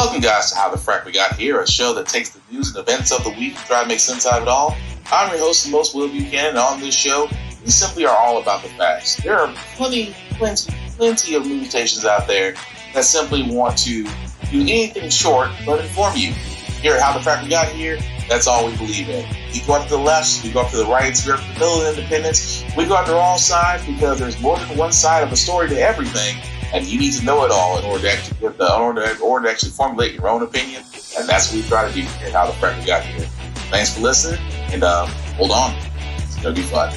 Welcome, guys, to How the Frack We Got Here, a show that takes the news and events of the week and try to make sense out of it all. I'm your host, the most Will Buchanan, and on this show, we simply are all about the facts. There are plenty of news stations out there that simply want to do anything short but inform you. Here at How the Frack We Got Here, that's all we believe in. We go up to the left, we go up to the right, we go up to the middle of independence, we go after all sides because there's more than one side of a story to everything, and you need to know it all in order to actually formulate your own opinion, and that's what we try to do here at How the Frack We Got Here. Thanks for listening, and hold on, it's going to be fun.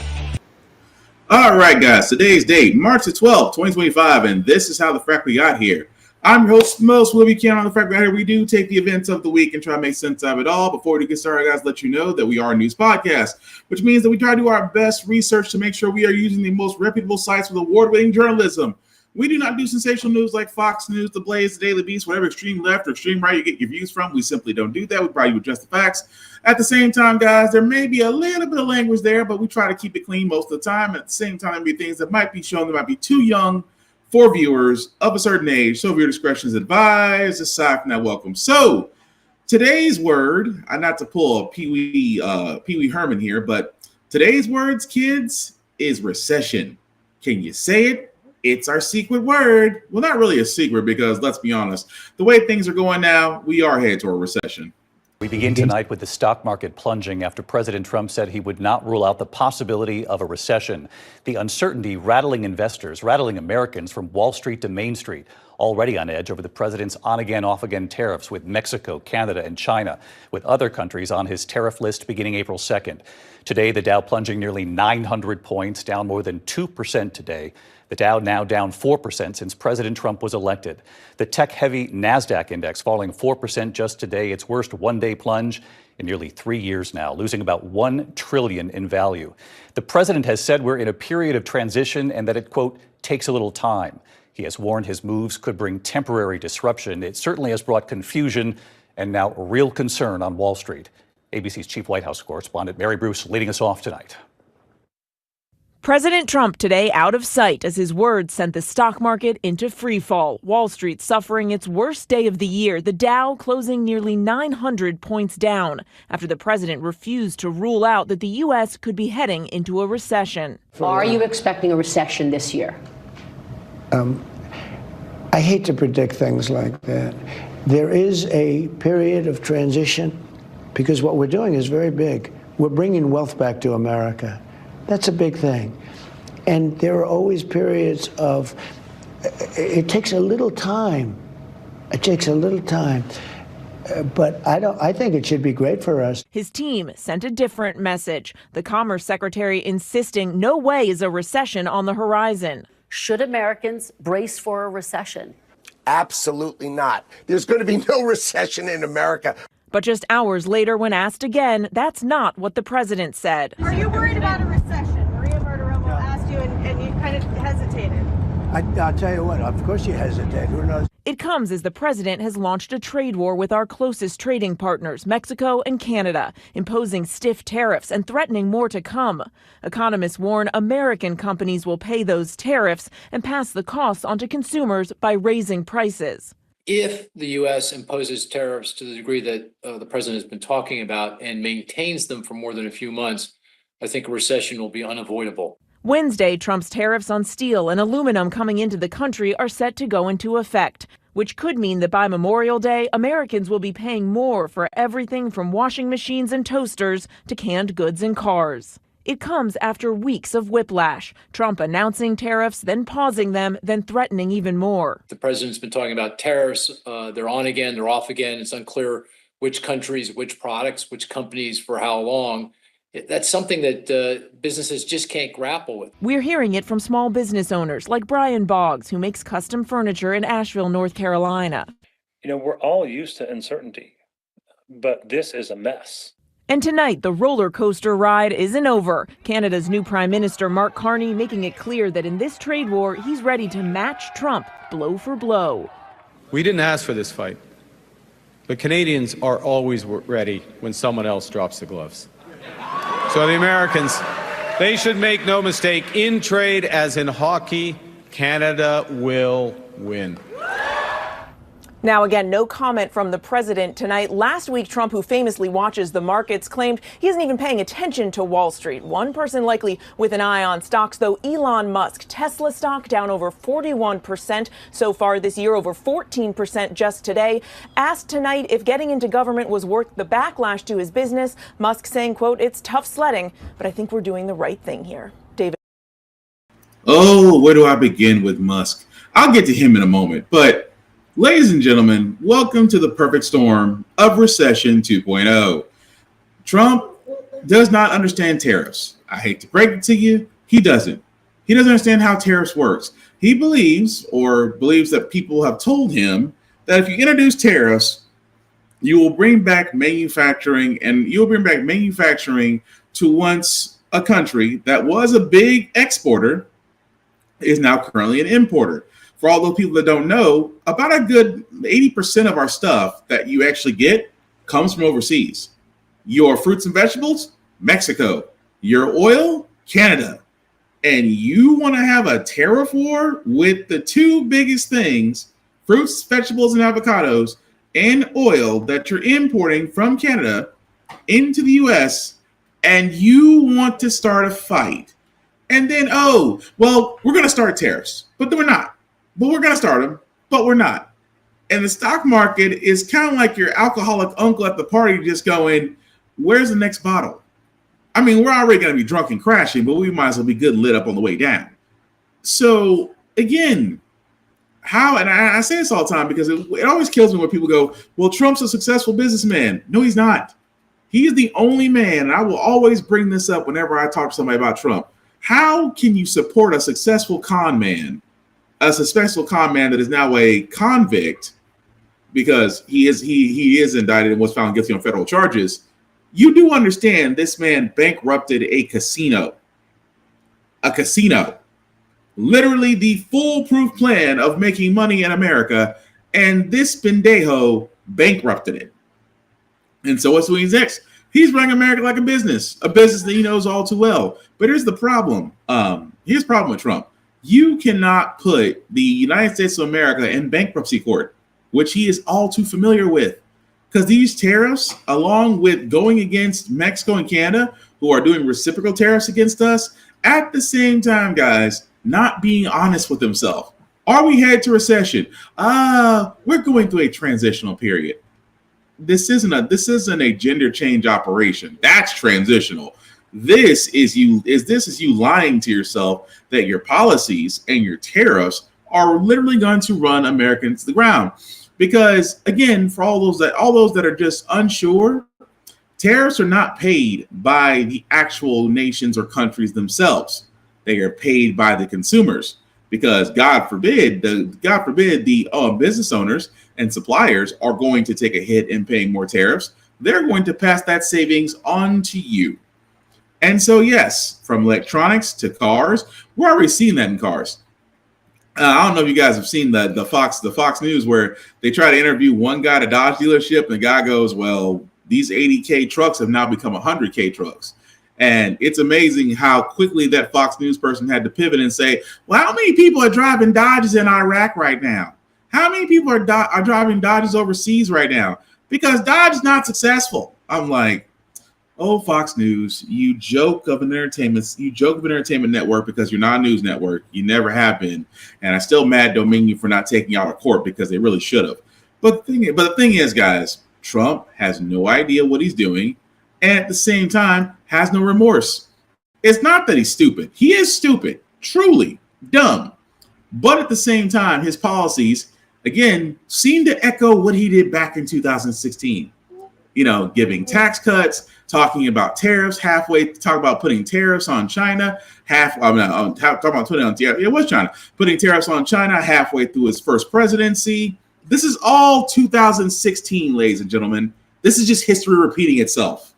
All right, guys, today's date, March the 12th, 2025, and this is How the Frack We Got Here. I'm your host, most Will Buchanan on the Frack We Got Here. We do take the events of the week and try to make sense of it all. Before we get started, guys, let you know that we are a news podcast, which means that we try to do our best research to make sure we are using the most reputable sites with award-winning journalism. We do not do sensational news like Fox News, The Blaze, The Daily Beast, whatever extreme left or extreme right you get your views from. We simply don't do that. We probably would just the facts. At the same time, guys, there may be a little bit of language there, but we try to keep it clean most of the time. At the same time, there may be things that might be shown that might be too young for viewers of a certain age. So viewer discretion is advised. Aside from that, welcome. So today's word, not to pull a Pee Wee Herman here, but today's words, kids, is recession. Can you say it? It's our secret word. Well, not really a secret because, let's be honest, the way things are going now, we are headed toward a recession. We begin tonight with the stock market plunging after President Trump said he would not rule out the possibility of a recession. The uncertainty rattling investors, rattling Americans from Wall Street to Main Street, already on edge over the president's on-again, off-again tariffs with Mexico, Canada, and China, with other countries on his tariff list beginning April 2nd. Today, the Dow plunging nearly 900 points, down more than 2% today. The Dow now down 4% since President Trump was elected. The tech-heavy NASDAQ index falling 4% just today, its worst one-day plunge in nearly 3 years now, losing about $1 trillion in value. The president has said we're in a period of transition and that it, quote, takes a little time. He has warned his moves could bring temporary disruption. It certainly has brought confusion and now real concern on Wall Street. ABC's chief White House correspondent Mary Bruce leading us off tonight. President Trump today out of sight as his words sent the stock market into free fall. Wall Street suffering its worst day of the year, the Dow closing nearly 900 points down after the president refused to rule out that the U.S. could be heading into a recession. Are you expecting a recession this year? I hate to predict things like that. There is a period of transition because what we're doing is very big. We're bringing wealth back to America. That's a big thing. And there are always periods of, it takes a little time. It takes a little time. But I think it should be great for us. His team sent a different message. The Commerce Secretary insisting no way is a recession on the horizon. Should Americans brace for a recession? Absolutely not. There's going to be no recession in America. But just hours later, when asked again, that's not what the president said. Are you worried about a recession? Maria Bartiromo asked you, and you kind of hesitated. I'll tell you what, of course you hesitate. Who knows? It comes as the president has launched a trade war with our closest trading partners, Mexico and Canada, imposing stiff tariffs and threatening more to come. Economists warn American companies will pay those tariffs and pass the costs onto consumers by raising prices. If the U.S. imposes tariffs to the degree that the president has been talking about and maintains them for more than a few months, I think a recession will be unavoidable. Wednesday, Trump's tariffs on steel and aluminum coming into the country are set to go into effect, which could mean that by Memorial Day, Americans will be paying more for everything from washing machines and toasters to canned goods and cars. It comes after weeks of whiplash, Trump announcing tariffs, then pausing them, then threatening even more. The president's been talking about tariffs. They're on again, they're off again. It's unclear which countries, which products, which companies for how long. That's something that businesses just can't grapple with. We're hearing it from small business owners like Brian Boggs, who makes custom furniture in Asheville, North Carolina. You know, we're all used to uncertainty, but this is a mess. And tonight, the roller coaster ride isn't over. Canada's new Prime Minister, Mark Carney, making it clear that in this trade war, he's ready to match Trump blow for blow. We didn't ask for this fight, but Canadians are always ready when someone else drops the gloves. So the Americans, they should make no mistake, in trade as in hockey, Canada will win. Now, again, no comment from the president tonight. Last week, Trump, who famously watches the markets, claimed he isn't even paying attention to Wall Street. One person likely with an eye on stocks, though, Elon Musk. Tesla stock down over 41% so far this year, over 14% just today. Asked tonight if getting into government was worth the backlash to his business, Musk saying, quote, "It's tough sledding, but I think we're doing the right thing here." David. Oh, where do I begin with Musk? I'll get to him in a moment, but ladies and gentlemen, welcome to the perfect storm of Recession 2.0. Trump does not understand tariffs. I hate to break it to you, he doesn't. He doesn't understand how tariffs works. He believes that people have told him that if you introduce tariffs, you will bring back manufacturing, and you'll bring back manufacturing to once a country that was a big exporter is now currently an importer. For all those people that don't know, about a good 80% of our stuff that you actually get comes from overseas. Your fruits and vegetables, Mexico. Your oil, Canada. And you want to have a tariff war with the two biggest things, fruits, vegetables, and avocados, and oil that you're importing from Canada into the U.S., and you want to start a fight. And then, oh, well, we're going to start tariffs, but then we're not. But we're going to start them, but we're not. And the stock market is kind of like your alcoholic uncle at the party just going, where's the next bottle? I mean, we're already going to be drunk and crashing, but we might as well be good and lit up on the way down. So, again, how, and I say this all the time because it always kills me when people go, well, Trump's a successful businessman. No, he's not. He is the only man, and I will always bring this up whenever I talk to somebody about Trump. How can you support a successful con man? A successful con man that is now a convict because he is indicted and was found guilty on federal charges. You do understand this man bankrupted a casino. Literally the foolproof plan of making money in America, and this pendejo bankrupted it. And so what's doing next? He's running America like a business that he knows all too well. But here's the problem. Here's the problem with Trump. You cannot put the United States of America in bankruptcy court, which he is all too familiar with. Because these tariffs, along with going against Mexico and Canada, who are doing reciprocal tariffs against us, at the same time, guys, not being honest with himself. Are we headed to recession? We're going through a transitional period. This isn't a gender change operation. That's transitional. This is you lying to yourself that your policies and your tariffs are literally going to run America into the ground. Because again, for all those that are just unsure, tariffs are not paid by the actual nations or countries themselves. They are paid by the consumers. Because God forbid the business owners and suppliers are going to take a hit in paying more tariffs. They're going to pass that savings on to you. And so, yes, from electronics to cars, we're already seeing that in cars. I don't know if you guys have seen the Fox News where they try to interview one guy at a Dodge dealership, and the guy goes, well, these 80K trucks have now become 100K trucks. And it's amazing how quickly that Fox News person had to pivot and say, well, how many people are driving Dodges in Iraq right now? How many people are driving Dodges overseas right now? Because Dodge is not successful. I'm like, oh, Fox News, you joke of an entertainment network because you're not a news network. You never have been. And I'm still mad Dominion for not taking you out of court because they really should have. But the thing is, guys, Trump has no idea what he's doing. And at the same time, has no remorse. It's not that he's stupid. He is stupid, truly dumb. But at the same time, his policies, again, seem to echo what he did back in 2016. You know, giving tax cuts, talking about tariffs talking about putting tariffs on China, talking about putting on it was China, putting tariffs on China halfway through his first presidency. This is all 2016, ladies and gentlemen. This is just history repeating itself.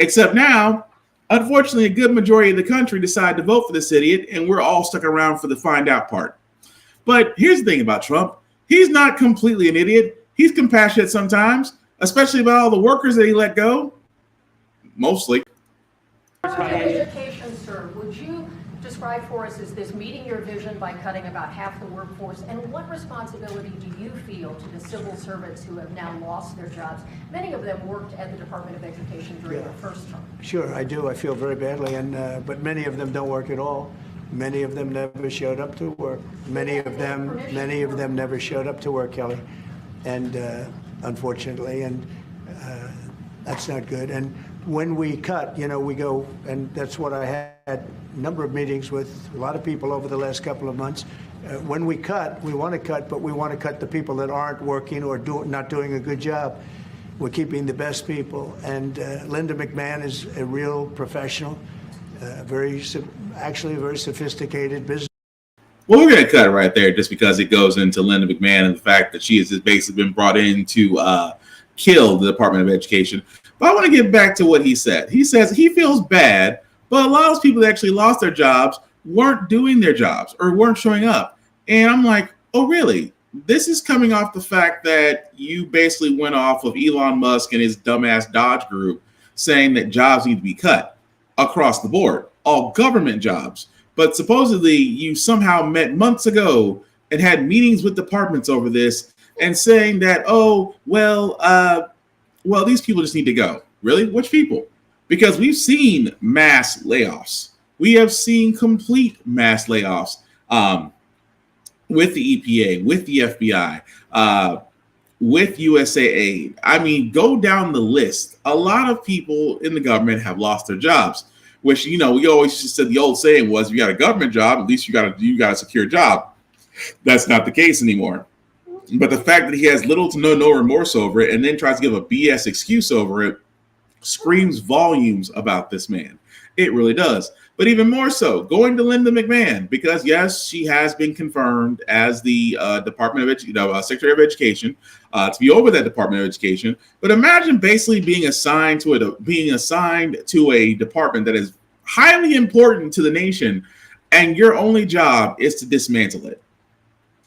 Except now, unfortunately, a good majority of the country decided to vote for this idiot, and we're all stuck around for the find out part. But here's the thing about Trump. He's not completely an idiot. He's compassionate sometimes, especially about all the workers that he let go. Mostly. Education, sir, would you describe for us, is this meeting your vision by cutting about half the workforce? And what responsibility do you feel appeal to the civil servants who have now lost their jobs? Many of them worked at the Department of Education during their first term. Sure, I do. I feel very badly, but many of them don't work at all. Many of them never showed up to work. Many of them never showed up to work, Kelly, and unfortunately, and that's not good. And when we cut, we go, and that's what I had a number of meetings with a lot of people over the last couple of months. When we cut, we want to cut, but we want to cut the people that aren't working or not doing a good job. We're keeping the best people, and Linda McMahon is a real professional, actually a very sophisticated business. Well, we're going to cut it right there just because it goes into Linda McMahon and the fact that she has just basically been brought in to kill the Department of Education. But I want to get back to what he said. He says he feels bad, but a lot of people that actually lost their jobs weren't doing their jobs or weren't showing up. And I'm like, oh, really? This is coming off the fact that you basically went off of Elon Musk and his dumbass Dodge group saying that jobs need to be cut across the board, all government jobs. But supposedly you somehow met months ago and had meetings with departments over this and saying that, oh, well, these people just need to go. Really? Which people? Because we've seen mass layoffs. We have seen complete mass layoffs with the EPA, with the FBI, with USAID. I mean, go down the list. A lot of people in the government have lost their jobs, which, we always just said the old saying was, if you got a government job, at least you got a secure job. That's not the case anymore. But the fact that he has little to no remorse over it and then tries to give a BS excuse over it screams volumes about this man. It really does. But even more so, going to Linda McMahon, because yes, she has been confirmed as the Secretary of Education to be over that Department of Education. But imagine basically being assigned to a department that is highly important to the nation, and your only job is to dismantle it.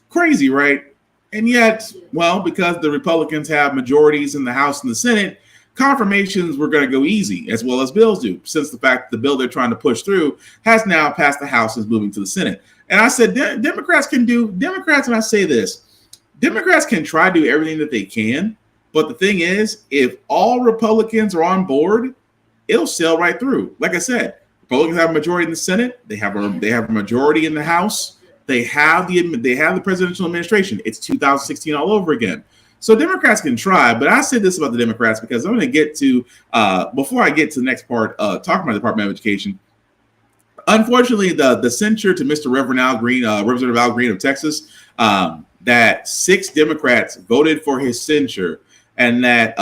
Crazy, right? And yet, well, because the Republicans have majorities in the House and the Senate, confirmations were going to go easy, as well as bills do, since the fact that the bill they're trying to push through has now passed the House and is moving to the Senate. And I said, Democrats, and I say this, Democrats can try to do everything that they can, but the thing is, if all Republicans are on board, it'll sail right through. Like I said, Republicans have a majority in the Senate, they have a majority in the House. They have the presidential administration. It's 2016 all over again. So Democrats can try, but I said this about the Democrats because I'm going to get to, before I get to the next part, talking about the Department of Education. Unfortunately, the censure to Mr. Representative Al Green of Texas, that 6 Democrats voted for his censure, and that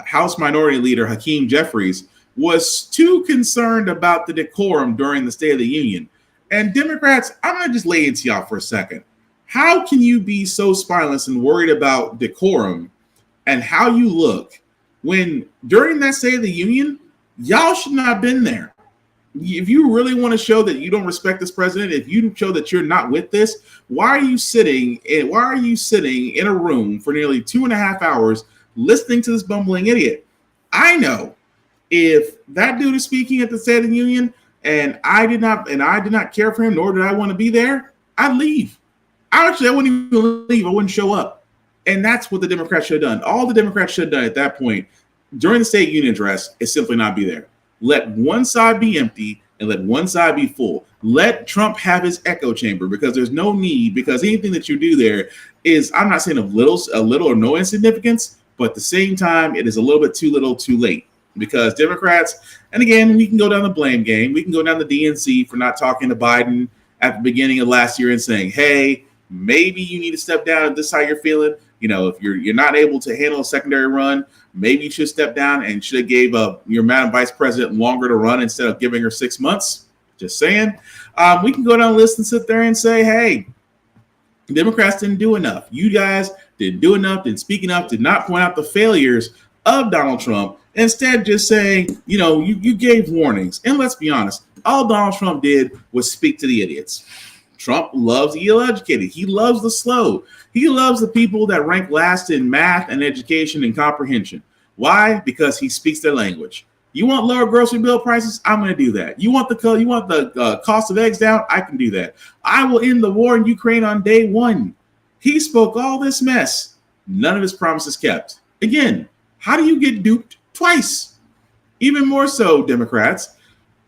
House Minority Leader Hakeem Jeffries was too concerned about the decorum during the State of the Union. And Democrats, I'm going to just lay into y'all for a second. How can you be so spineless and worried about decorum and how you look when during that State of the Union, y'all should not have been there? If you really want to show that you don't respect this president, if you show that you're not with this, why are you sitting in a room for nearly 2.5 hours listening to this bumbling idiot? I know if that dude is speaking at the State of the Union, and I did not care for him, nor did I want to be there, I'd leave. I wouldn't even leave. I wouldn't show up. And that's what the Democrats should have done. All the Democrats should have done at that point during the State of the Union address is simply not be there. Let one side be empty and let one side be full. Let Trump have his echo chamber, because there's no need, because anything that you do there is, I'm not saying of little or no insignificance, but at the same time, it is a little bit too little too late. Because Democrats, and again, we can go down the blame game. We can go down the DNC for not talking to Biden at the beginning of last year and saying, hey, maybe you need to step down if this is how you're feeling. If you're not able to handle a secondary run, maybe you should step down and should have gave your Madam Vice President longer to run instead of giving her 6 months. Just saying. We can go down the list and sit there and say, hey, Democrats didn't do enough. You guys didn't do enough, didn't speak enough, did not point out the failures of Donald Trump. Instead, just saying, you gave warnings. And let's be honest, all Donald Trump did was speak to the idiots. Trump loves the ill-educated. He loves the slow. He loves the people that rank last in math and education and comprehension. Why? Because he speaks their language. You want lower grocery bill prices? I'm going to do that. You want the cost of eggs down? I can do that. I will end the war in Ukraine on day 1. He spoke all this mess. None of his promises kept. Again, how do you get duped twice? Even more so, Democrats,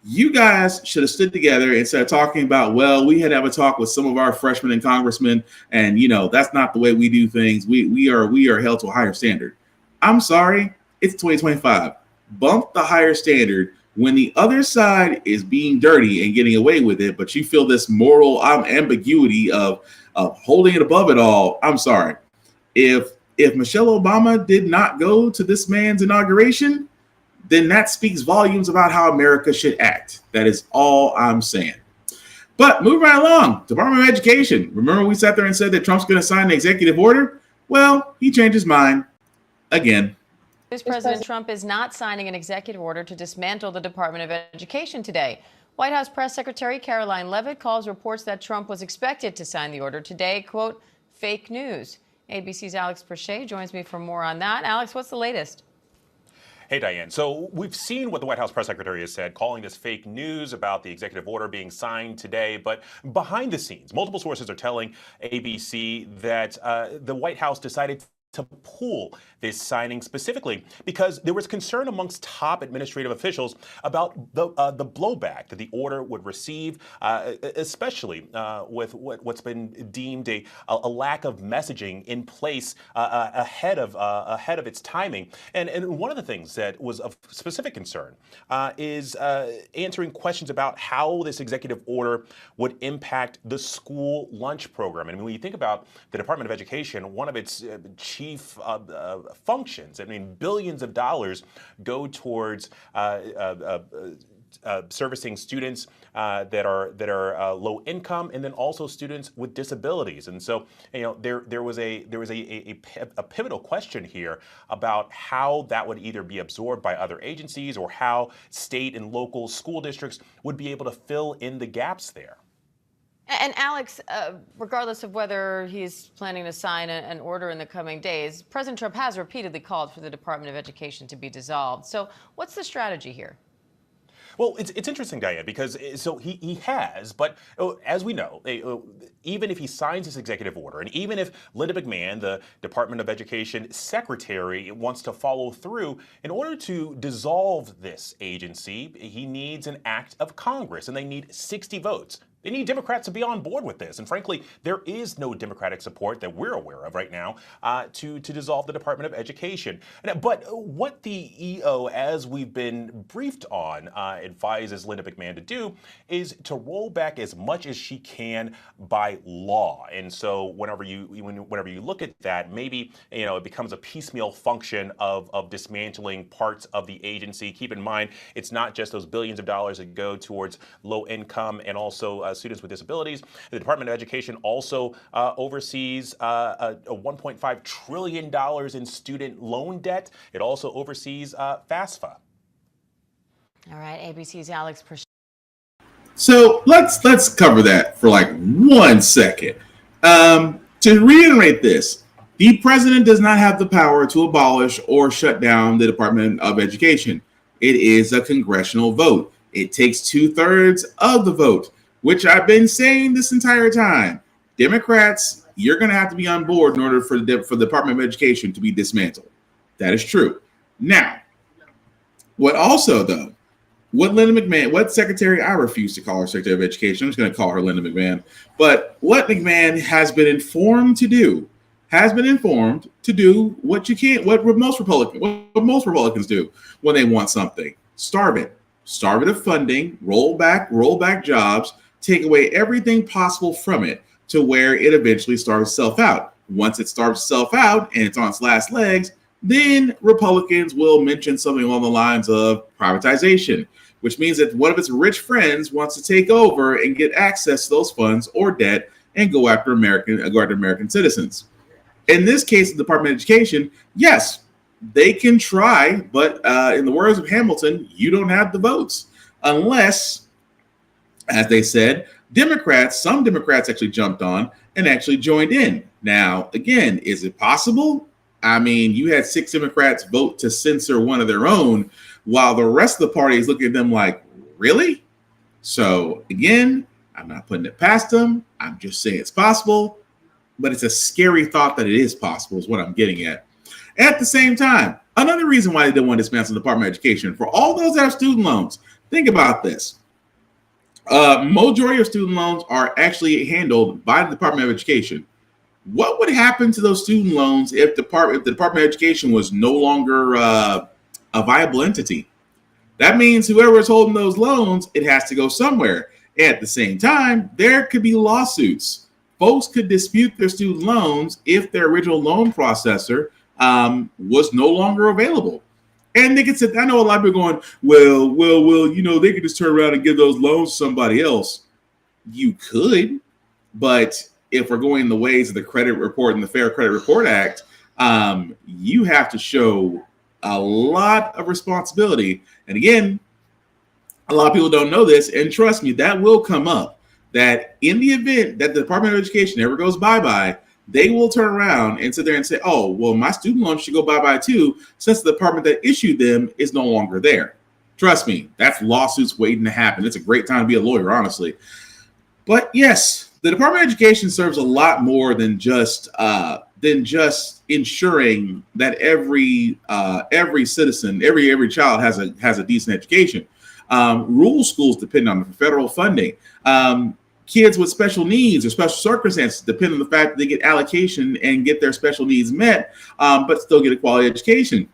you guys should have stood together instead of talking about, well, we had to have a talk with some of our freshmen and congressmen, and that's not the way we do things. We are held to a higher standard. I'm sorry, it's 2025. Bump the higher standard when the other side is being dirty and getting away with it, but you feel this moral ambiguity of holding it above it all. I'm sorry. If Michelle Obama did not go to this man's inauguration, then that speaks volumes about how America should act. That is all I'm saying. But moving right along, Department of Education. Remember we sat there and said that Trump's going to sign an executive order? Well, he changed his mind again. President Trump is not signing an executive order to dismantle the Department of Education today. White House Press Secretary Caroline Leavitt calls reports that Trump was expected to sign the order today, quote, fake news. ABC's Alex Perchet joins me for more on that. Alex, what's the latest? Hey, Diane. So we've seen what the White House press secretary has said, calling this fake news about the executive order being signed today. But behind the scenes, multiple sources are telling ABC that the White House decided to pull this signing specifically because there was concern amongst top administrative officials about the blowback that the order would receive, especially with what's been deemed a lack of messaging in place ahead of its timing. And one of the things that was of specific concern is answering questions about how this executive order would impact the school lunch program. And when you think about the Department of Education, one of its chief functions, I mean, billions of dollars go towards servicing students that are low income, and then also students with disabilities. And so, there was a pivotal question here about how that would either be absorbed by other agencies or how state and local school districts would be able to fill in the gaps there. And Alex, regardless of whether he's planning to sign an order in the coming days, President Trump has repeatedly called for the Department of Education to be dissolved. So what's the strategy here? Well, it's interesting, Diane, because so he has, but as we know, even if he signs this executive order, and even if Linda McMahon, the Department of Education secretary, wants to follow through, in order to dissolve this agency, he needs an act of Congress, and they need 60 votes. They need Democrats to be on board with this. And frankly, there is no Democratic support that we're aware of right now to dissolve the Department of Education. But what the EO, as we've been briefed on, advises Linda McMahon to do is to roll back as much as she can by law. And so whenever you look at that, maybe it becomes a piecemeal function of dismantling parts of the agency. Keep in mind, it's not just those billions of dollars that go towards low income and also students with disabilities. The Department of Education also oversees a $1.5 trillion in student loan debt. It also oversees FAFSA. All right, ABC's Alex Perchet. So let's cover that for like 1 second. To reiterate this, the president does not have the power to abolish or shut down the Department of Education. It is a congressional vote. It takes 2/3 of the vote, which I've been saying this entire time. Democrats, you're going to have to be on board in order for the Department of Education to be dismantled. That is true. Now, what Linda McMahon, what secretary, I refuse to call her Secretary of Education. I'm just going to call her Linda McMahon. But what McMahon has been informed to do, what most Republicans do when they want something. Starve it of funding, roll back jobs, take away everything possible from it to where it eventually starves itself out. Once it starves itself out and it's on its last legs, then Republicans will mention something along the lines of privatization, which means that one of its rich friends wants to take over and get access to those funds or debt and go after American citizens. In this case, the Department of Education, yes, they can try, but in the words of Hamilton, you don't have the votes unless, as they said, some Democrats actually jumped on and actually joined in. Now, again, is it possible? I mean, you had 6 Democrats vote to censor one of their own, while the rest of the party is looking at them like, really? So, again, I'm not putting it past them. I'm just saying it's possible. but it's a scary thought that it is possible is what I'm getting at. At the same time, another reason why they don't want to dismantle the Department of Education, for all those that have student loans, think about this. Majority of student loans are actually handled by the Department of Education. What would happen to those student loans if the Department of Education was no longer a viable entity? That means whoever is holding those loans, it has to go somewhere. At the same time, there could be lawsuits. Folks could dispute their student loans if their original loan processor was no longer available. And they could say, I know a lot of people going, well, you know, they could just turn around and give those loans to somebody else. You could, but if we're going the ways of the credit report and the Fair Credit Report Act, you have to show a lot of responsibility. And again, a lot of people don't know this, and trust me, that will come up, that in the event that the Department of Education ever goes bye-bye, they will turn around and sit there and say, oh, well, my student loans should go bye-bye too, since the department that issued them is no longer there. Trust me, that's lawsuits waiting to happen. It's a great time to be a lawyer, honestly. But yes, the Department of Education serves a lot more than just ensuring that every citizen, every child has a decent education. Rural schools depend on federal funding. Kids with special needs or special circumstances depend on the fact that they get allocation and get their special needs met, but still get a quality education.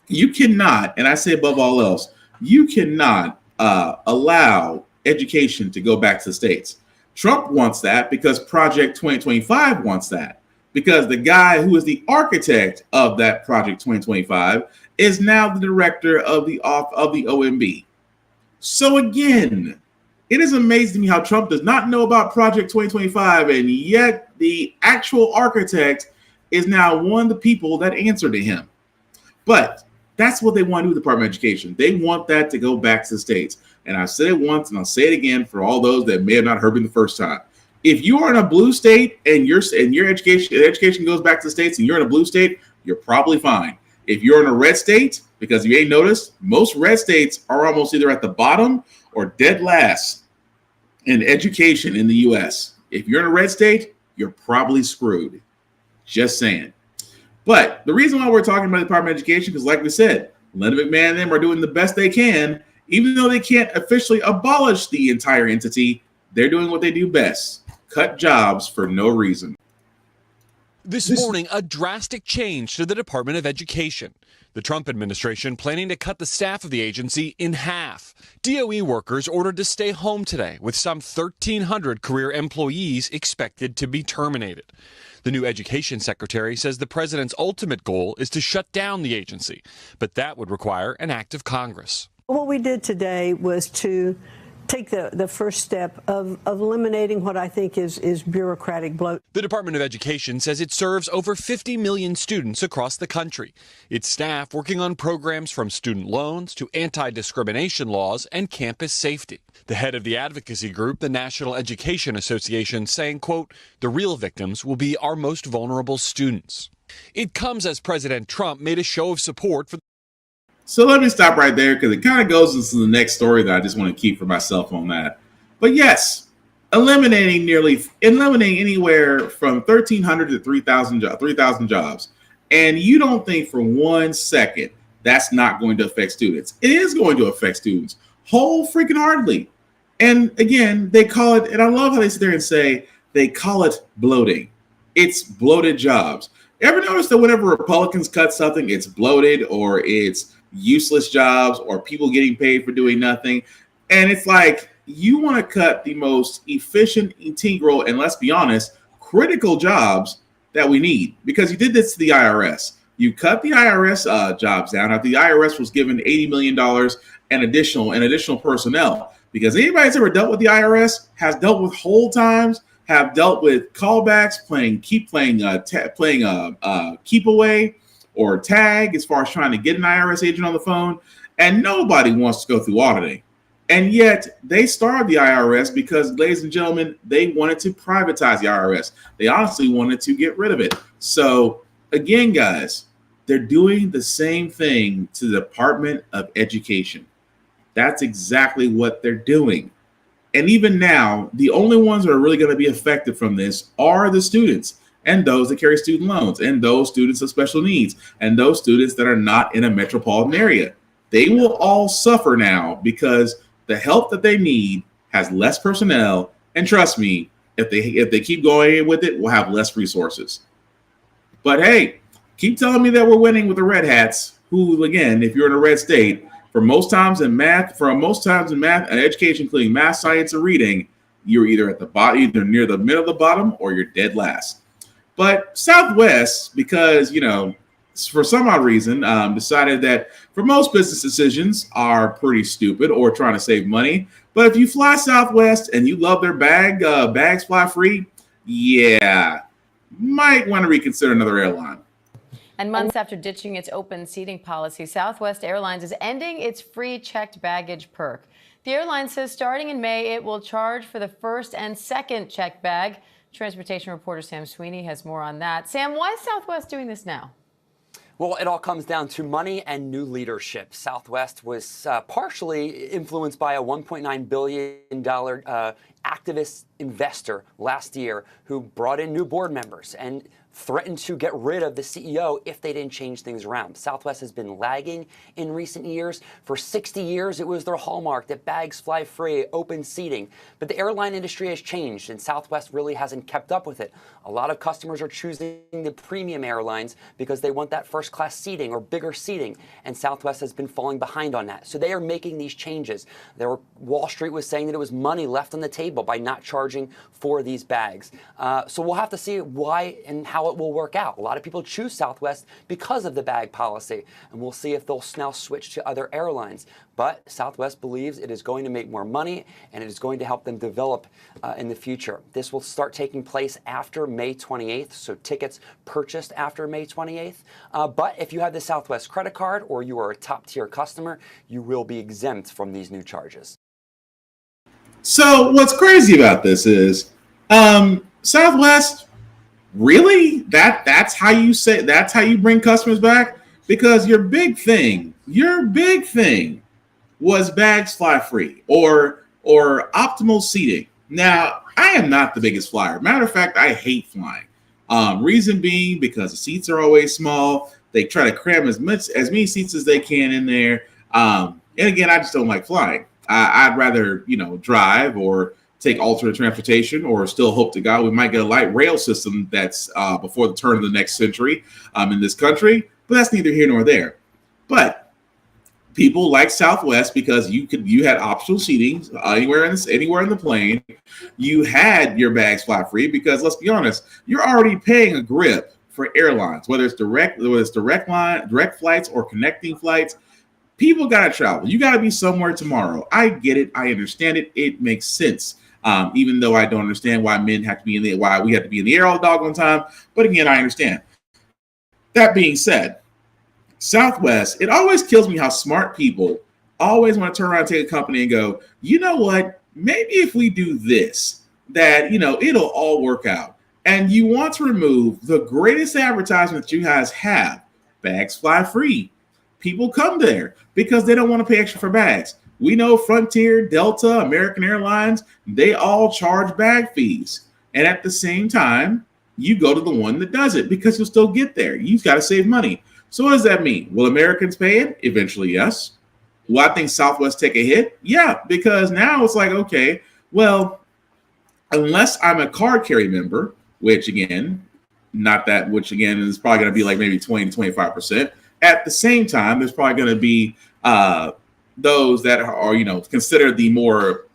You cannot, and I say above all else, you cannot allow education to go back to the states. Trump wants that because Project 2025 wants that, because the guy who is the architect of that Project 2025 is now the director of the OMB. So again, it is amazing to me how Trump does not know about Project 2025, and yet the actual architect is now one of the people that answer to him. But that's what they want to do with the Department of Education. They want that to go back to the states. And I've said it once, and I'll say it again for all those that may have not heard me the first time. If you are in a blue state and your education goes back to the states and you're in a blue state, you're probably fine. If you're in a red state, because you ain't noticed, most red states are almost either at the bottom or dead last in education in the U.S. If you're in a red state, you're probably screwed. Just saying. But the reason why we're talking about the Department of Education, because like we said, Linda McMahon and them are doing the best they can. Even though they can't officially abolish the entire entity, they're doing what they do best. Cut jobs for no reason. This morning, a drastic change to the Department of Education. The Trump administration planning to cut the staff of the agency in half. DOE workers ordered to stay home today, with some 1,300 career employees expected to be terminated. The new education secretary says the president's ultimate goal is to shut down the agency, but that would require an act of Congress. What we did today was to take the first step of eliminating what I think is bureaucratic bloat. The Department of Education says it serves over 50 million students across the country. Its staff working on programs from student loans to anti-discrimination laws and campus safety. The head of the advocacy group, the National Education Association, saying, quote, the real victims will be our most vulnerable students. It comes as President Trump made a show of support for. So let me stop right there because it kind of goes into the next story that I just want to keep for myself on that. But yes, eliminating anywhere from 1,300 to 3,000 jobs. And you don't think for 1 second that's not going to affect students. It is going to affect students whole freaking hardly. And again, they call it, and I love how they sit there and say, they call it bloating. It's bloated jobs. Ever notice that whenever Republicans cut something, it's bloated or it's useless jobs or people getting paid for doing nothing? And it's like, you want to cut the most efficient, integral, and let's be honest, critical jobs that we need, because you did this to the IRS. You cut the IRS jobs down after the IRS was given $80 million and additional personnel, because anybody that's ever dealt with the IRS has dealt with hold times, have dealt with callbacks, keep away or tag as far as trying to get an IRS agent on the phone, and nobody wants to go through auditing. And yet they starved the IRS because, ladies and gentlemen, they wanted to privatize the IRS. They honestly wanted to get rid of it. So again, guys, they're doing the same thing to the Department of Education. That's exactly what they're doing. And even now, the only ones that are really going to be affected from this are the students and those that carry student loans and those students of special needs and those students that are not in a metropolitan area. They will all suffer now because the help that they need has less personnel. And trust me, if they keep going with it, we'll have less resources. But hey, keep telling me that we're winning with the Red Hats, who, again, if you're in a red state, for most times in math and education, including math, science, and reading, you're either at the bottom, either near the middle of the bottom, or you're dead last. But Southwest, because, for some odd reason, decided that for most business decisions are pretty stupid or trying to save money. But if you fly Southwest and you love their bags fly free, yeah, might want to reconsider another airline. And months after ditching its open seating policy, Southwest Airlines is ending its free checked baggage perk. The airline says starting in May, it will charge for the first and second checked bag. Transportation reporter Sam Sweeney has more on that. Sam, why is Southwest doing this now? Well, it all comes down to money and new leadership. Southwest was partially influenced by a $1.9 billion activist investor last year who brought in new board members and threatened to get rid of the CEO if they didn't change things around. Southwest has been lagging in recent years. For 60 years, it was their hallmark that bags fly free, open seating. But the airline industry has changed, and Southwest really hasn't kept up with it. A lot of customers are choosing the premium airlines because they want that first-class seating or bigger seating, and Southwest has been falling behind on that. So they are making these changes. Wall Street was saying that it was money left on the table by not charging for these bags. So we'll have to see why and how it will work out. A lot of people choose Southwest because of the bag policy, and we'll see if they'll now switch to other airlines. But Southwest believes it is going to make more money, and it is going to help them develop in the future. This will start taking place after May 28th, so tickets purchased after May 28th. But if you have the Southwest credit card or you are a top-tier customer, you will be exempt from these new charges. So what's crazy about this is Southwest, really? That's how you bring customers back? Because your big thing was bags fly free or optimal seating. Now, I am not the biggest flyer. Matter of fact, I hate flying. Reason being because the seats are always small. They try to cram as many seats as they can in there. And again, I just don't like flying. I'd rather, drive or take alternate transportation, or still hope to God we might get a light rail system that's before the turn of the next century in this country. But that's neither here nor there. But people like Southwest because you had optional seating anywhere in the plane. You had your bags fly free because, let's be honest, you're already paying a grip for airlines, whether it's direct flights or connecting flights. People gotta travel. You gotta be somewhere tomorrow. I get it. I understand it. It makes sense. Even though I don't understand why we have to be in the air all the doggone time. But again, I understand. That being said, Southwest, it always kills me how smart people always want to turn around and take a company and go, you know what? Maybe if we do this, that, it'll all work out. And you want to remove the greatest advertisement that you guys have, bags fly free. People come there because they don't want to pay extra for bags. We know Frontier, Delta, American Airlines, they all charge bag fees. And at the same time, you go to the one that does it because you'll still get there. You've got to save money. So what does that mean? Will Americans pay it? Eventually, yes. Will I think Southwest take a hit? Yeah, because now it's like, okay, well, unless I'm a card carry member, which again is probably going to be like maybe 20 to 25%. At the same time, there's probably going to be those that are, considered the more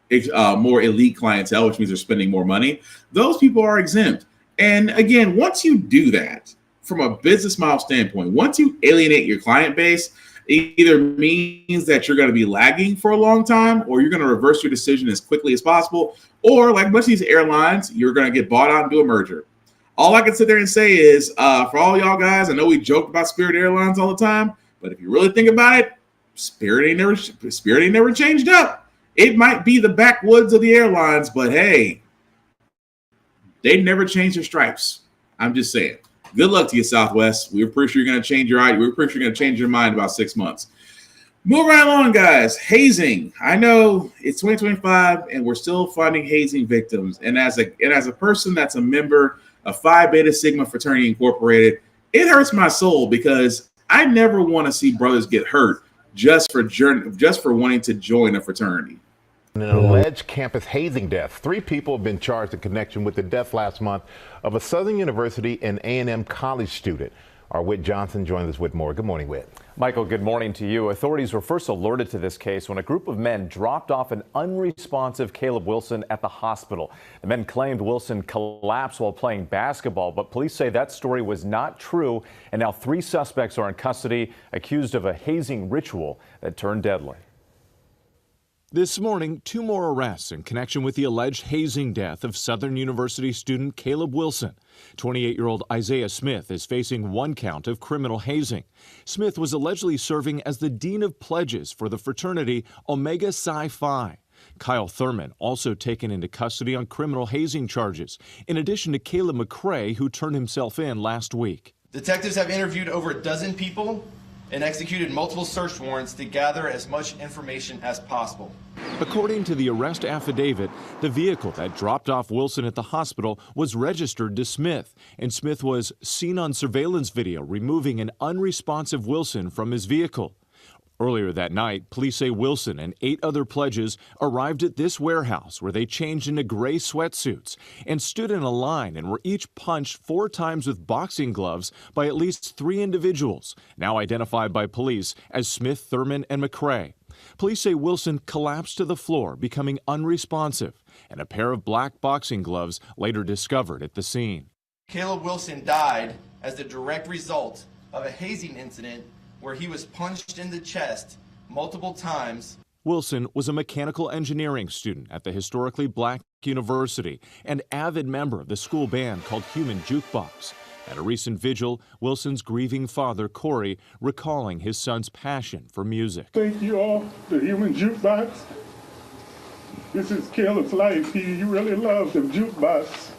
elite clientele, which means they're spending more money. Those people are exempt. And again, once you do that, from a business model standpoint, once you alienate your client base, it either means that you're going to be lagging for a long time, or you're going to reverse your decision as quickly as possible, or like most of these airlines, you're going to get bought out and do a merger. All I can sit there and say is, for all y'all guys, I know we joke about Spirit Airlines all the time, but if you really think about it, Spirit ain't never changed up. It might be the backwoods of the airlines, but hey, they never changed their stripes. I'm just saying. Good luck to you, Southwest. We're pretty sure you're going to change your mind in about 6 months. Move right along, guys. Hazing. I know it's 2025 and we're still finding hazing victims. And as a person that's a member of Phi Beta Sigma Fraternity Incorporated, it hurts my soul because I never want to see brothers get hurt just for wanting to join a fraternity. An alleged campus hazing death. 3 people have been charged in connection with the death last month of a Southern University and A&M college student. Our Whit Johnson joins us with more. Good morning, Whit. Michael, good morning to you. Authorities were first alerted to this case when a group of men dropped off an unresponsive Caleb Wilson at the hospital. The men claimed Wilson collapsed while playing basketball, but police say that story was not true, and now 3 suspects are in custody, accused of a hazing ritual that turned deadly. This morning, 2 more arrests in connection with the alleged hazing death of Southern University student Caleb Wilson. 28-year-old Isaiah Smith is facing 1 count of criminal hazing. Smith was allegedly serving as the Dean of Pledges for the fraternity Omega Psi Phi. Kyle Thurman also taken into custody on criminal hazing charges, in addition to Caleb McCrae, who turned himself in last week. Detectives have interviewed over a dozen people and executed multiple search warrants to gather as much information as possible. According to the arrest affidavit, the vehicle that dropped off Wilson at the hospital was registered to Smith, and Smith was seen on surveillance video removing an unresponsive Wilson from his vehicle. Earlier that night, police say Wilson and 8 other pledges arrived at this warehouse where they changed into gray sweatsuits and stood in a line and were each punched 4 times with boxing gloves by at least 3 individuals, now identified by police as Smith, Thurman, and McCrae. Police say Wilson collapsed to the floor, becoming unresponsive, and a pair of black boxing gloves later discovered at the scene. Caleb Wilson died as the direct result of a hazing incident where he was punched in the chest multiple times. Wilson was a mechanical engineering student at the historically black university and avid member of the school band called Human Jukebox. At a recent vigil, Wilson's grieving father, Corey, recalling his son's passion for music. Thank you all, the Human Jukebox. This is Caleb's life. He really loved the jukebox.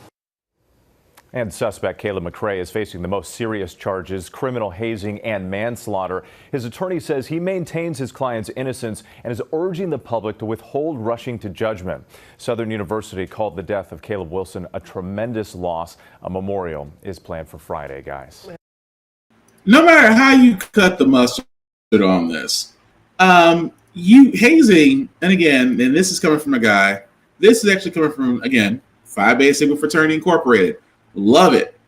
And suspect Caleb McCrae is facing the most serious charges, criminal hazing and manslaughter. His attorney says he maintains his client's innocence and is urging the public to withhold rushing to judgment. Southern University called the death of Caleb Wilson a tremendous loss. A memorial is planned for Friday, guys. No matter how you cut the mustard on this, you hazing, and again, and this is coming from a guy, this is actually coming from, again, Phi Beta Sigma Fraternity Incorporated. Love it.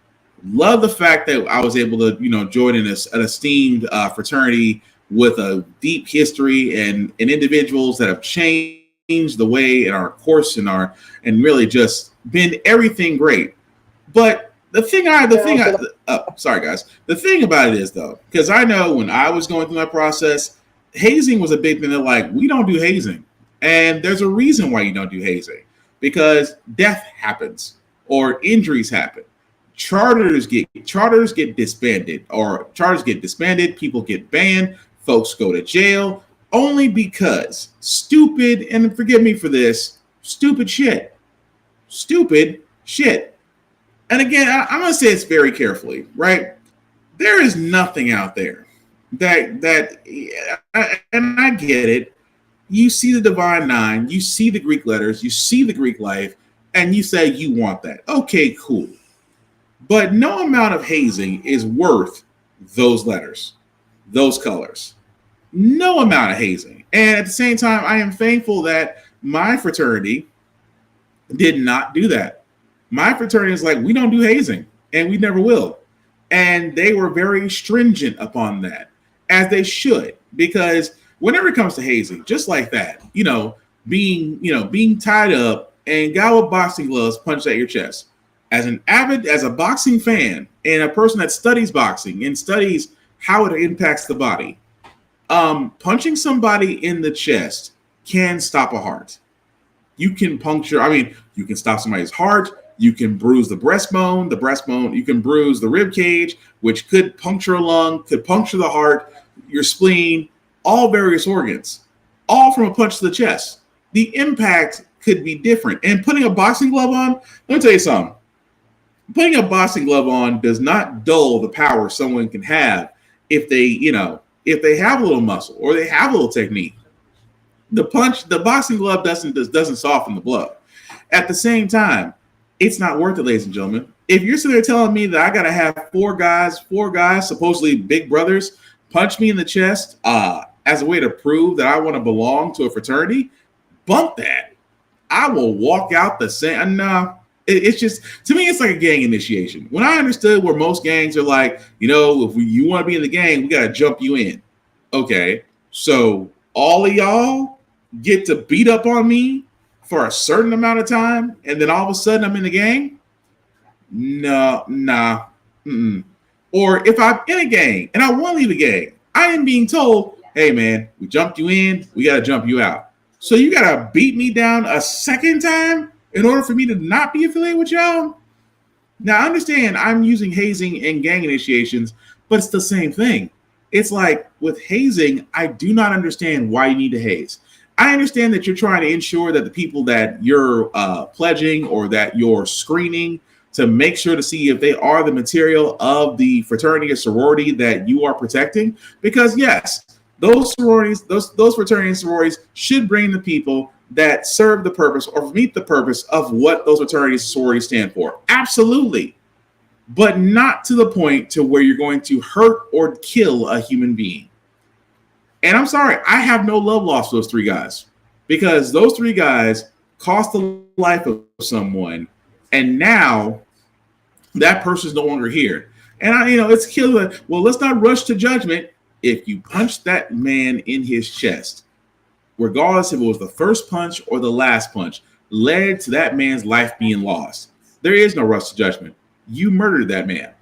Love the fact that I was able to, join in an esteemed fraternity with a deep history and individuals that have changed the way in our course and really just been everything great. But the thing about it is though, because I know when I was going through my process, hazing was a big thing. That like, we don't do hazing, and there's a reason why you don't do hazing, because death happens. Or injuries happen. Charters get disbanded, people get banned, folks go to jail, only because stupid, and forgive me for this, stupid shit. And again, I'm going to say this very carefully, right? There is nothing out there that, and I get it. You see the Divine Nine, you see the Greek letters, you see the Greek life, and you say you want that. Okay, cool. But no amount of hazing is worth those letters, those colors. No amount of hazing. And at the same time, I am thankful that my fraternity did not do that. My fraternity is like, we don't do hazing, and we never will. And they were very stringent upon that, as they should, because whenever it comes to hazing, just like that, being tied up, and guy with boxing gloves punched at your chest. As a boxing fan and a person that studies boxing and studies how it impacts the body, punching somebody in the chest can stop a heart. You can you can stop somebody's heart. You can bruise the breastbone, you can bruise the rib cage, which could puncture a lung, could puncture the heart, your spleen, all various organs, all from a punch to the chest. The impact could be different. And putting a boxing glove on, let me tell you something. Putting a boxing glove on does not dull the power someone can have if if they have a little muscle or they have a little technique, the boxing glove doesn't soften the blow. At the same time, it's not worth it, ladies and gentlemen. If you're sitting there telling me that I gotta have four guys, supposedly big brothers, punch me in the chest as a way to prove that I want to belong to a fraternity, bump that. I will walk out the same. No, it's just, to me, it's like a gang initiation. When I understood where most gangs are like, if you want to be in the gang, we got to jump you in. Okay, so all of y'all get to beat up on me for a certain amount of time, and then all of a sudden I'm in the gang? No, nah. Mm-mm. Or if I'm in a gang and I want to leave a gang, I am being told, hey man, we jumped you in, we got to jump you out. So you got to beat me down a second time in order for me to not be affiliated with y'all? Now, I understand I'm using hazing and gang initiations, but it's the same thing. It's like with hazing, I do not understand why you need to haze. I understand that you're trying to ensure that the people that you're pledging or that you're screening to make sure to see if they are the material of the fraternity or sorority that you are protecting. Because yes, those sororities, those fraternity and sororities should bring the people that serve the purpose or meet the purpose of what those fraternities and sororities stand for. Absolutely. But not to the point to where you're going to hurt or kill a human being. And I'm sorry, I have no love lost for those three guys, because those three guys cost the life of someone, and now that person's no longer here. And it's killing. Well, let's not rush to judgment. If you punch that man in his chest, regardless if it was the first punch or the last punch, led to that man's life being lost, there is no rush to judgment. You murdered that man,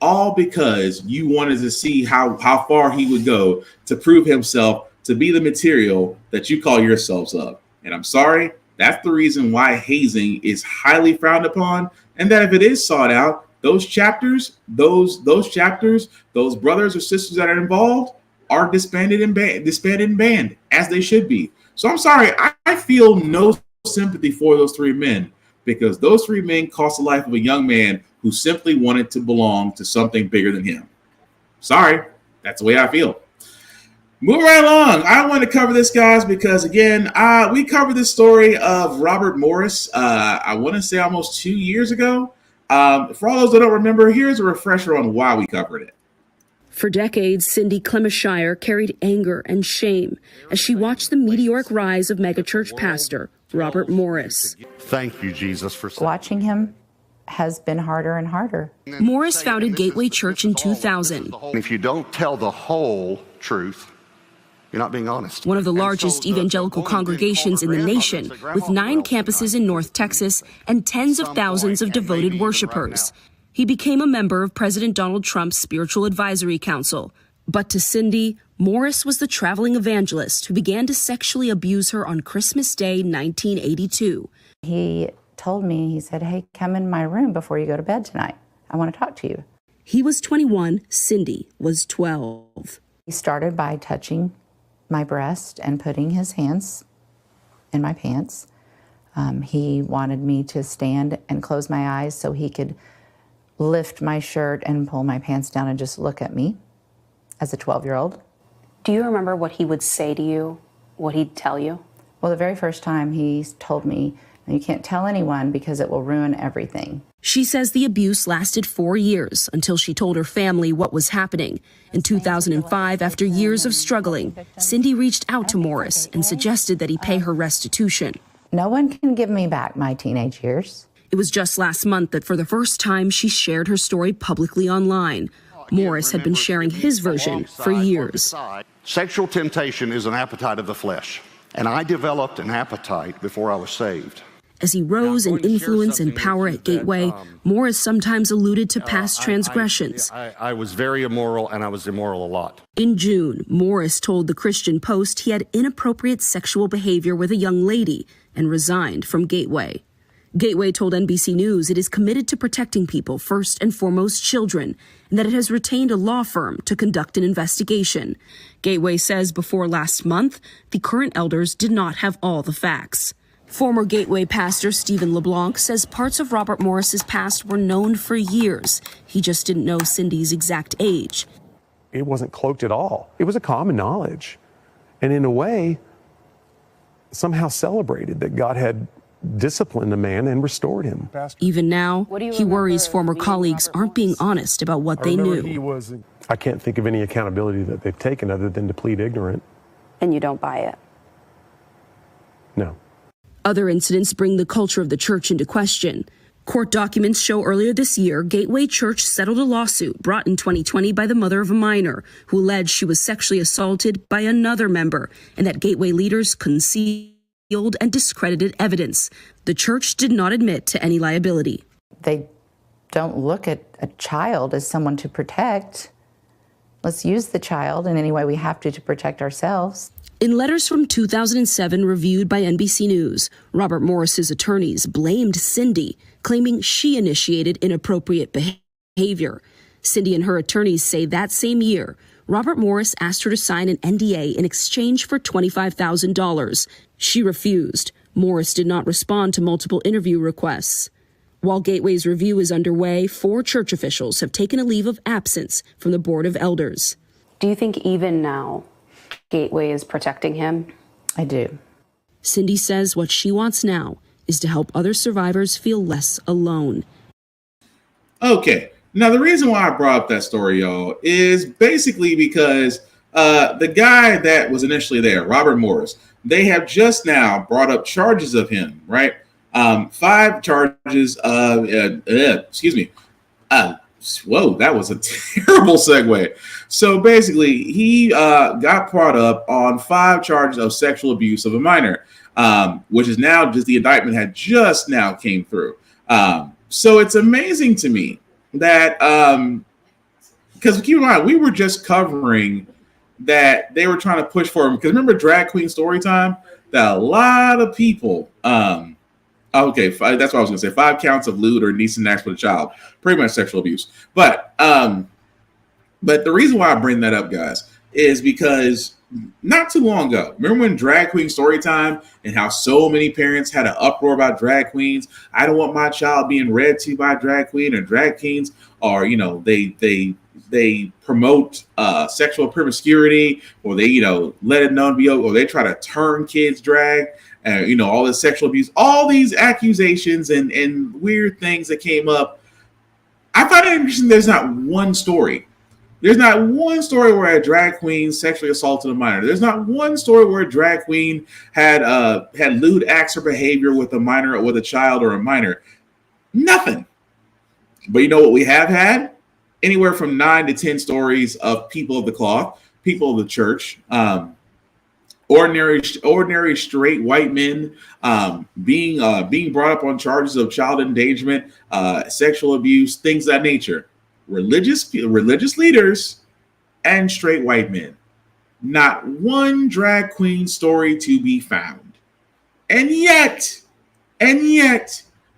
all because you wanted to see how far he would go to prove himself to be the material that you call yourselves of. And I'm sorry, that's the reason why hazing is highly frowned upon, and that if it is sought out, those chapters, those brothers or sisters that are involved are disbanded and banned, as they should be. So I'm sorry, I feel no sympathy for those three men, because those three men cost the life of a young man who simply wanted to belong to something bigger than him. Sorry, that's the way I feel. Moving right along, I want to cover this, guys, because again, we covered this story of Robert Morris, I want to say almost 2 years ago. For all those that don't remember, here's a refresher on why we covered it. For decades, Cindy Clemishire carried anger and shame as she watched the meteoric rise of megachurch pastor Robert Morris. Thank you, Jesus, for watching him has been harder and harder. Morris founded Gateway Church in 2000. If you don't tell the whole truth, you're not being honest. One of the largest evangelical congregations in the nation, with 9 campuses in North Texas and tens of thousands of devoted worshipers. He became a member of President Donald Trump's Spiritual Advisory Council. But to Cindy, Morris was the traveling evangelist who began to sexually abuse her on Christmas Day, 1982. He told me, he said, hey, come in my room before you go to bed tonight. I want to talk to you. He was 21, Cindy was 12. He started by touching my breast and putting his hands in my pants. He wanted me to stand and close my eyes so he could lift my shirt and pull my pants down and just look at me as a 12-year-old. Do you remember what he would say to you, what he'd tell you? Well, the very first time he told me, you can't tell anyone because it will ruin everything. She says the abuse lasted 4 years until she told her family what was happening. In 2005, after years of struggling, Cindy reached out to Morris and suggested that he pay her restitution. No one can give me back my teenage years. It was just last month that for the first time she shared her story publicly online. Morris had been sharing his version for years. Sexual temptation is an appetite of the flesh, and I developed an appetite before I was saved. As he rose in influence and power at Gateway, Morris sometimes alluded to past transgressions. I was very immoral, and I was immoral a lot. In June, Morris told the Christian Post he had inappropriate sexual behavior with a young lady and resigned from Gateway. Gateway told NBC News it is committed to protecting people, first and foremost children, and that it has retained a law firm to conduct an investigation. Gateway says before last month, the current elders did not have all the facts. Former Gateway pastor Stephen LeBlanc says parts of Robert Morris's past were known for years. He just didn't know Cindy's exact age. wasn't cloaked at all. It was a common knowledge, and in a way, somehow celebrated that God had disciplined a man and restored him. Even now, he worries former colleagues aren't being honest about what they knew. I can't think of any accountability that they've taken other than to plead ignorant. And you don't buy it? No. Other incidents bring the culture of the church into question. Court documents show earlier this year, Gateway Church settled a lawsuit brought in 2020 by the mother of a minor who alleged she was sexually assaulted by another member and that Gateway leaders concealed and discredited evidence. The church did not admit to any liability. They don't look at a child as someone to protect. Let's use the child in any way we have to protect ourselves. In letters from 2007 reviewed by NBC News, Robert Morris's attorneys blamed Cindy, claiming she initiated inappropriate behavior. Cindy and her attorneys say that same year, Robert Morris asked her to sign an NDA in exchange for $25,000. She refused. Morris did not respond to multiple interview requests. While Gateway's review is underway, 4 church officials have taken a leave of absence from the Board of Elders. Do you think even now, Gateway is protecting him? I do. Cindy says what she wants now is to help other survivors feel less alone. Okay. Now, the reason why I brought up that story, y'all, is basically because the guy that was initially there, Robert Morris, they have just now brought up charges of him, right? 5 charges of, whoa, that was a terrible segue. So basically, he got brought up on 5 charges of sexual abuse of a minor, which is now just the indictment had just now came through. So it's amazing to me that, because keep in mind, we were just covering that they were trying to push for him. Because remember Drag Queen Storytime? That a lot of people, that's what I was going to say. 5 counts of lewd or indecent acts with a child, pretty much sexual abuse. But the reason why I bring that up, guys, is because not too long ago, remember when Drag Queen Storytime and how so many parents had an uproar about drag queens? I don't want my child being read to by a drag queen, or drag queens are, they promote sexual promiscuity, or they, let it known be, or they try to turn kids drag. All this sexual abuse, all these accusations and weird things that came up. I find it interesting. There's not one story. There's not one story where a drag queen sexually assaulted a minor. There's not one story where a drag queen had lewd acts or behavior with a minor or with a child or a minor. Nothing. But you know what we have had? Anywhere from 9 to 10 stories of people of the cloth, people of the church, ordinary straight white men being brought up on charges of child endangerment, sexual abuse, things of that nature. Religious leaders and straight white men. Not one drag queen story to be found. And yet,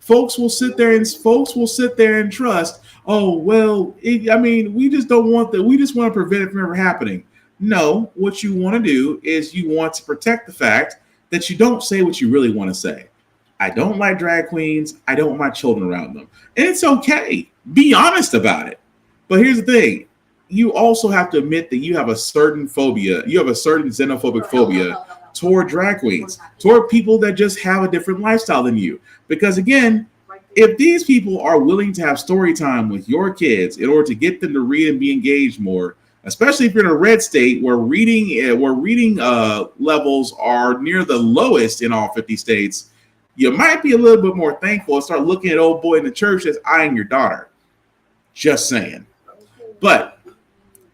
folks will sit there and trust, oh, well, we just don't want that. We just want to prevent it from ever happening. No, what you want to do is you want to protect the fact that you don't say what you really want to say. I don't like drag queens. I don't want my children around them. And it's okay. Be honest about it. But here's the thing. You also have to admit that you have a certain phobia. You have a certain xenophobic phobia toward drag queens, toward people that just have a different lifestyle than you. Because again, if these people are willing to have story time with your kids in order to get them to read and be engaged more, especially if you're in a red state where reading levels are near the lowest in all 50 states, you might be a little bit more thankful and start looking at old boy in the church as eyeing your daughter. Just saying. But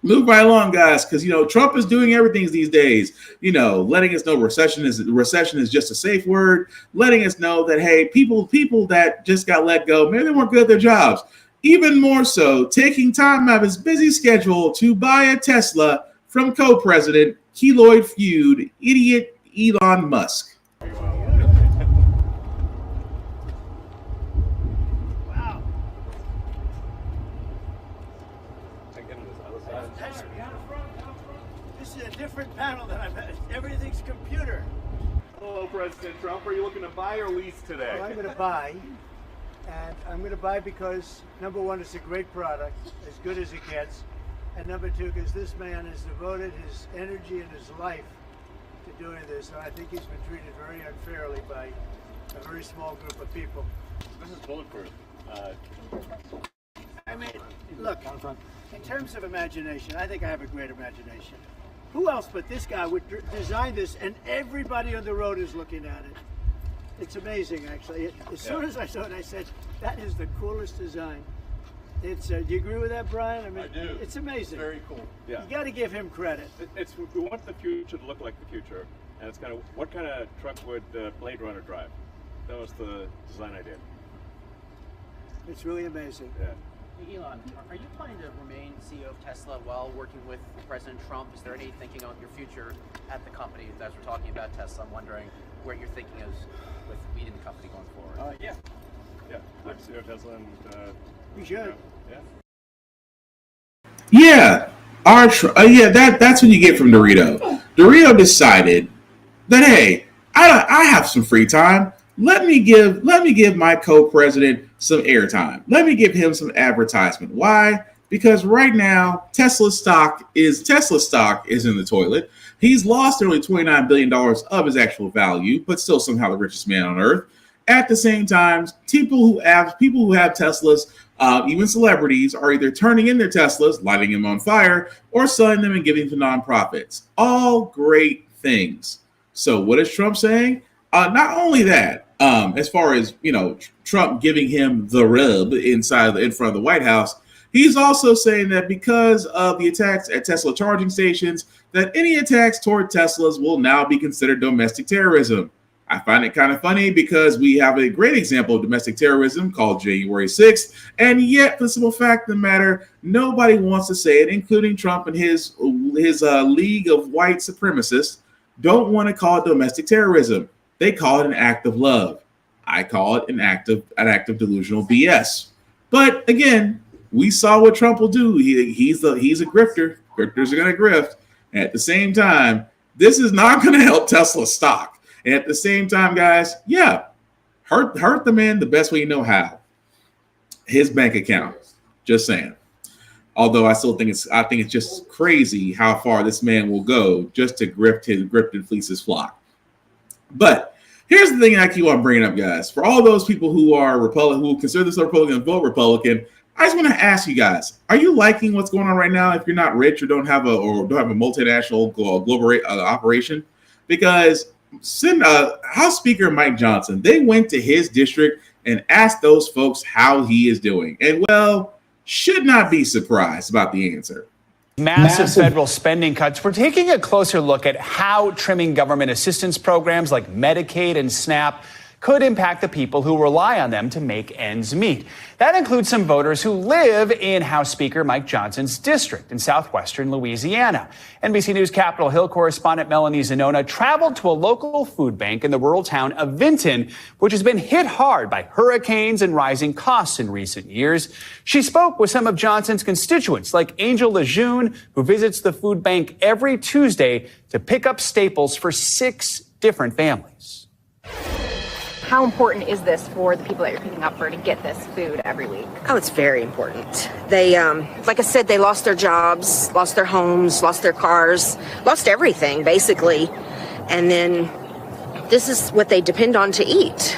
move right along, guys, because Trump is doing everything these days. Letting us know recession is just a safe word. Letting us know that hey, people that just got let go, maybe they weren't good at their jobs. Even more so, taking time out of his busy schedule to buy a Tesla from co-president, keloid feud, idiot Elon Musk. This is a different panel than I've had. Everything's computer. Hello, President Trump. Are you looking to buy or lease today? Well, I'm going to buy. And I'm going to buy because, number one, it's a great product, as good as it gets. And number two, because this man has devoted his energy and his life to doing this, and I think he's been treated very unfairly by a very small group of people. This is bulletproof. I mean, look, in terms of imagination, I think I have a great imagination. Who else but this guy would design this, and everybody on the road is looking at it? It's amazing, actually. As soon as I saw it, I said, that is the coolest design. It's. Do you agree with that, Brian? I mean, I do. It's amazing. It's very cool. Yeah. You got to give him credit. We want the future to look like the future, and it's kind of what kind of truck would Blade Runner drive? That was the design idea. It's really amazing. Yeah. Hey, Elon, are you planning to remain CEO of Tesla while working with President Trump? Is there any thinking on your future at the company? As we're talking about Tesla, I'm wondering where your thinking is with leading the company going forward. Yeah. I'm CEO of Tesla, and you should. Yeah, that's what you get from Dorito. Dorito decided that, hey, I have some free time. Let me give my co-president some airtime. Let me give him some advertisement. Why? Because right now Tesla stock is in the toilet. He's lost nearly $29 billion of his actual value, but still somehow the richest man on earth. At the same time, people who have Teslas, even celebrities, are either turning in their Teslas, lighting them on fire, or selling them and giving to nonprofits. All great things. So what is Trump saying? Not only that, as far as Trump giving him the rub in front of the White House, he's also saying that because of the attacks at Tesla charging stations, that any attacks toward Teslas will now be considered domestic terrorism. I find it kind of funny because we have a great example of domestic terrorism called January 6th, and yet, for the simple fact of the matter, nobody wants to say it, including Trump and his league of white supremacists, don't want to call it domestic terrorism. They call it an act of love. I call it an act of delusional BS. But again, we saw what Trump will do. He's a grifter. Grifters are going to grift. And at the same time, this is not going to help Tesla stock. And at the same time, guys, hurt the man the best way you know how. His bank account. Just saying. Although I think it's just crazy how far this man will go just to grift and fleece his flock. But here's the thing I keep on bringing up, guys. For all those people who are who consider themselves Republican and vote Republican, I just want to ask you guys: are you liking what's going on right now? If you're not rich or don't have a multinational global operation, because House Speaker Mike Johnson, they went to his district and asked those folks how he is doing, and should not be surprised about the answer. Massive federal spending cuts. We're taking a closer look at how trimming government assistance programs like Medicaid and SNAP could impact the people who rely on them to make ends meet. That includes some voters who live in House Speaker Mike Johnson's district in southwestern Louisiana. NBC News Capitol Hill correspondent Melanie Zanona traveled to a local food bank in the rural town of Vinton, which has been hit hard by hurricanes and rising costs in recent years. She spoke with some of Johnson's constituents, like Angel Lejeune, who visits the food bank every Tuesday to pick up staples for 6 different families. How important is this for the people that you're picking up for to get this food every week? Oh, it's very important. They, like I said, they lost their jobs, lost their homes, lost their cars, lost everything, basically. And then this is what they depend on to eat.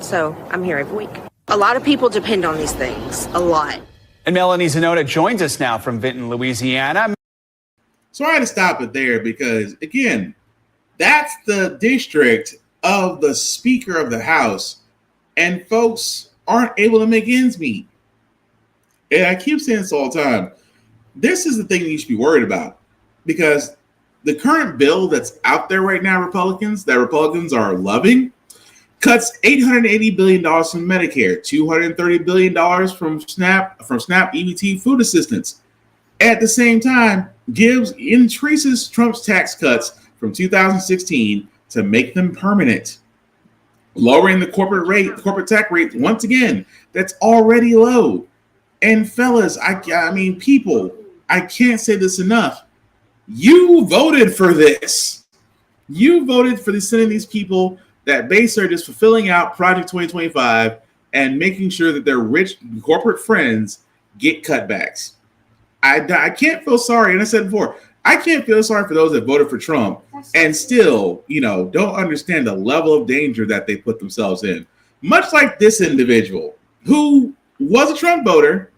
So I'm here every week. A lot of people depend on these things, a lot. And Melanie Zanona joins us now from Vinton, Louisiana. So I had to stop it there because, again, that's the district of the Speaker of the House, and folks aren't able to make ends meet. And I keep saying this all the time. This is the thing that you should be worried about, because the current bill that's out there right now, Republicans are loving, cuts $880 billion from Medicare, $230 billion from SNAP EBT food assistance. At the same time, increases Trump's tax cuts from 2016 to make them permanent, lowering the corporate tax rate once again. That's already low. And fellas, I mean, people, I can't say this enough. You voted for this. You voted for sending these people that basically are just fulfilling out Project 2025 and making sure that their rich corporate friends get cutbacks. I can't feel sorry, and I said before, I can't feel sorry for those that voted for Trump and still, don't understand the level of danger that they put themselves in. Much like this individual who was a Trump voter,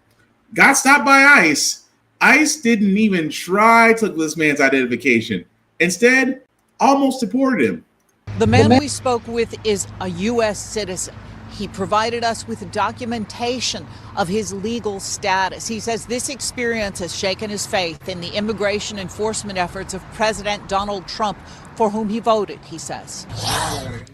got stopped by ICE. ICE didn't even try to look at this man's identification. Instead, almost deported him. The man we spoke with is a U.S. citizen. He provided us with documentation of his legal status. He says this experience has shaken his faith in the immigration enforcement efforts of President Donald Trump, for whom he voted, he says.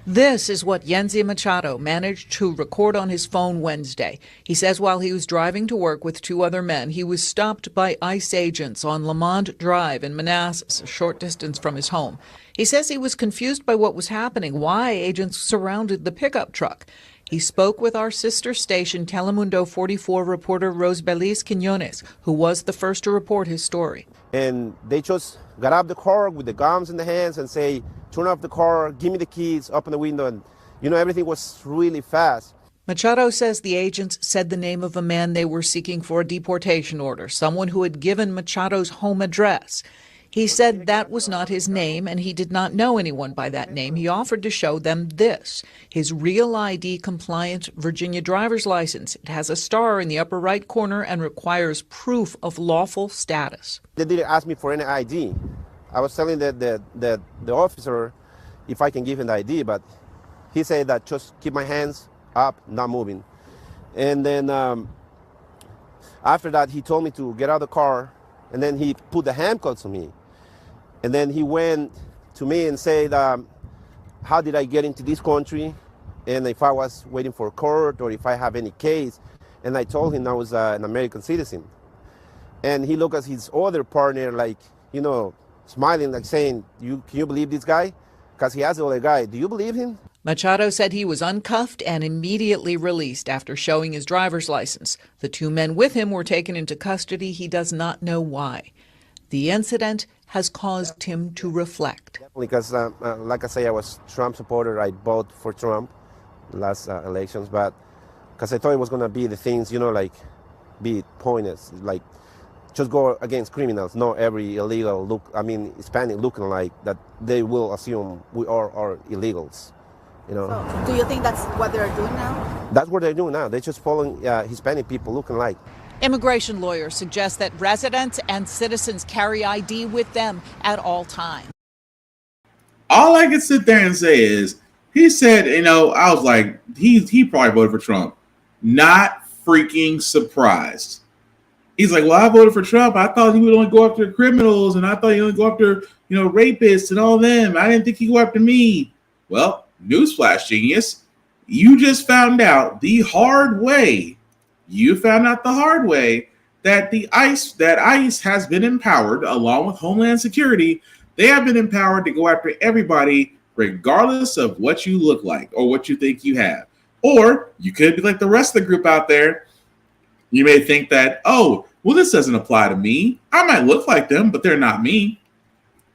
This is what Yenzi Machado managed to record on his phone Wednesday. He says while he was driving to work with two other men, he was stopped by ICE agents on Lamont Drive in Manassas, a short distance from his home. He says he was confused by what was happening, why agents surrounded the pickup truck. He spoke with our sister station, Telemundo 44 reporter Rose Belis Quinones, who was the first to report his story. And they just got out of the car with the guns in the hands and say, turn off the car, give me the keys, open the window. And, everything was really fast. Machado says the agents said the name of a man they were seeking for a deportation order, someone who had given Machado's home address. He said that was not his name, and he did not know anyone by that name. He offered to show them this, his Real ID compliant Virginia driver's license. It has a star in the upper right corner and requires proof of lawful status. They didn't ask me for any ID. I was telling the officer if I can give him the ID, but he said that just keep my hands up, not moving. And then after that, he told me to get out of the car, and then he put the handcuffs on me. And then he went to me and said, how did I get into this country? And if I was waiting for court or if I have any case. And I told him I was an American citizen. And he looked at his other partner like, smiling, like saying, can you believe this guy? Because he asked the other guy, do you believe him? Machado said he was uncuffed and immediately released after showing his driver's license. The two men with him were taken into custody. He does not know why. The incident has caused him to reflect. Because, like I say, I was a Trump supporter. I voted for Trump last elections, but because I thought it was going to be the things, like be pointless, like just go against criminals, not every illegal Hispanic looking like that they will assume we are illegals. So, do you think that's what they're doing now? That's what they're doing now. They're just following Hispanic people looking like. Immigration lawyers suggest that residents and citizens carry ID with them at all times. All I can sit there and say is, he said, I was like, he probably voted for Trump. Not freaking surprised. He's like, well, I voted for Trump. I thought he would only go after criminals, and I thought he would only go after, rapists and all them. I didn't think he'd go after me. Well, newsflash, genius. You just found out the hard way. That ICE has been empowered, along with Homeland Security. They have been empowered to go after everybody, regardless of what you look like or what you think you have. Or you could be like the rest of the group out there. You may think that, oh, well, this doesn't apply to me. I might look like them, but they're not me.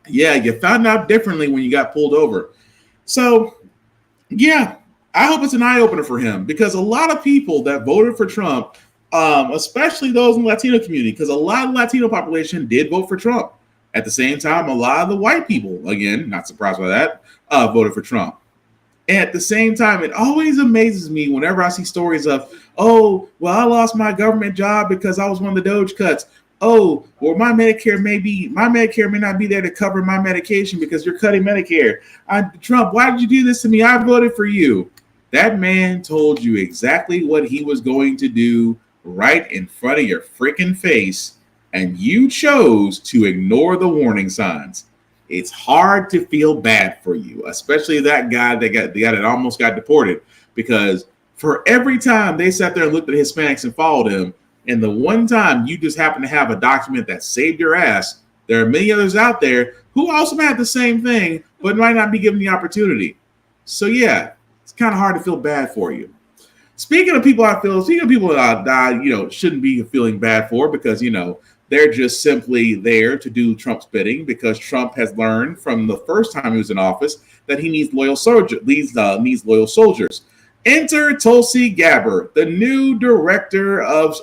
Yeah, you found out differently when you got pulled over. So, yeah, I hope it's an eye-opener for him, because a lot of people that voted for Trump, especially those in the Latino community, because a lot of the Latino population did vote for Trump. At the same time, a lot of the white people, again, not surprised by that, voted for Trump. And at the same time, it always amazes me whenever I see stories of, oh, well, I lost my government job because I was one of the Doge cuts. Oh, well, my Medicare may not be there to cover my medication because you're cutting Medicare. Trump, why did you do this to me? I voted for you. That man told you exactly what he was going to do right in front of your freaking face, and you chose to ignore the warning signs. It's hard to feel bad for you, especially that guy that almost got deported, because for every time they sat there and looked at Hispanics and followed him, and the one time you just happen to have a document that saved your ass, there are many others out there who also had the same thing, but might not be given the opportunity. So yeah, it's kind of hard to feel bad for you. Speaking of people that I shouldn't be feeling bad for, because, they're just simply there to do Trump's bidding, because Trump has learned from the first time he was in office that he needs loyal soldiers. Enter Tulsi Gabbard, the new director of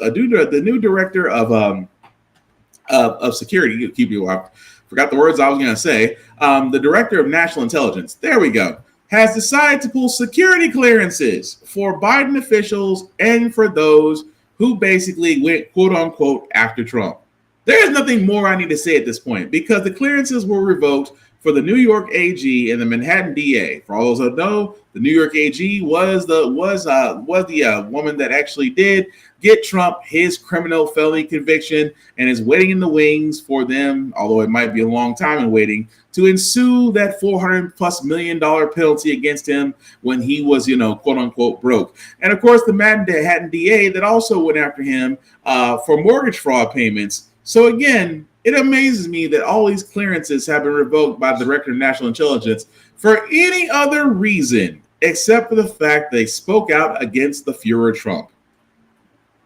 of security. Keep you up. Forgot the words I was going to say. The director of national intelligence, there we go, has decided to pull security clearances for Biden officials and for those who basically went, quote unquote, after Trump. There is nothing more I need to say at this point because the clearances were revoked for the New York AG and the Manhattan DA. For all those who know, the New York AG was the woman that actually did get Trump his criminal felony conviction and is waiting in the wings for them, although it might be a long time in waiting, to ensue that $400+ million penalty against him when he was, quote unquote, broke. And of course, the Manhattan DA that also went after him for mortgage fraud payments. So again, it amazes me that all these clearances have been revoked by the Director of National Intelligence for any other reason except for the fact they spoke out against the Führer Trump.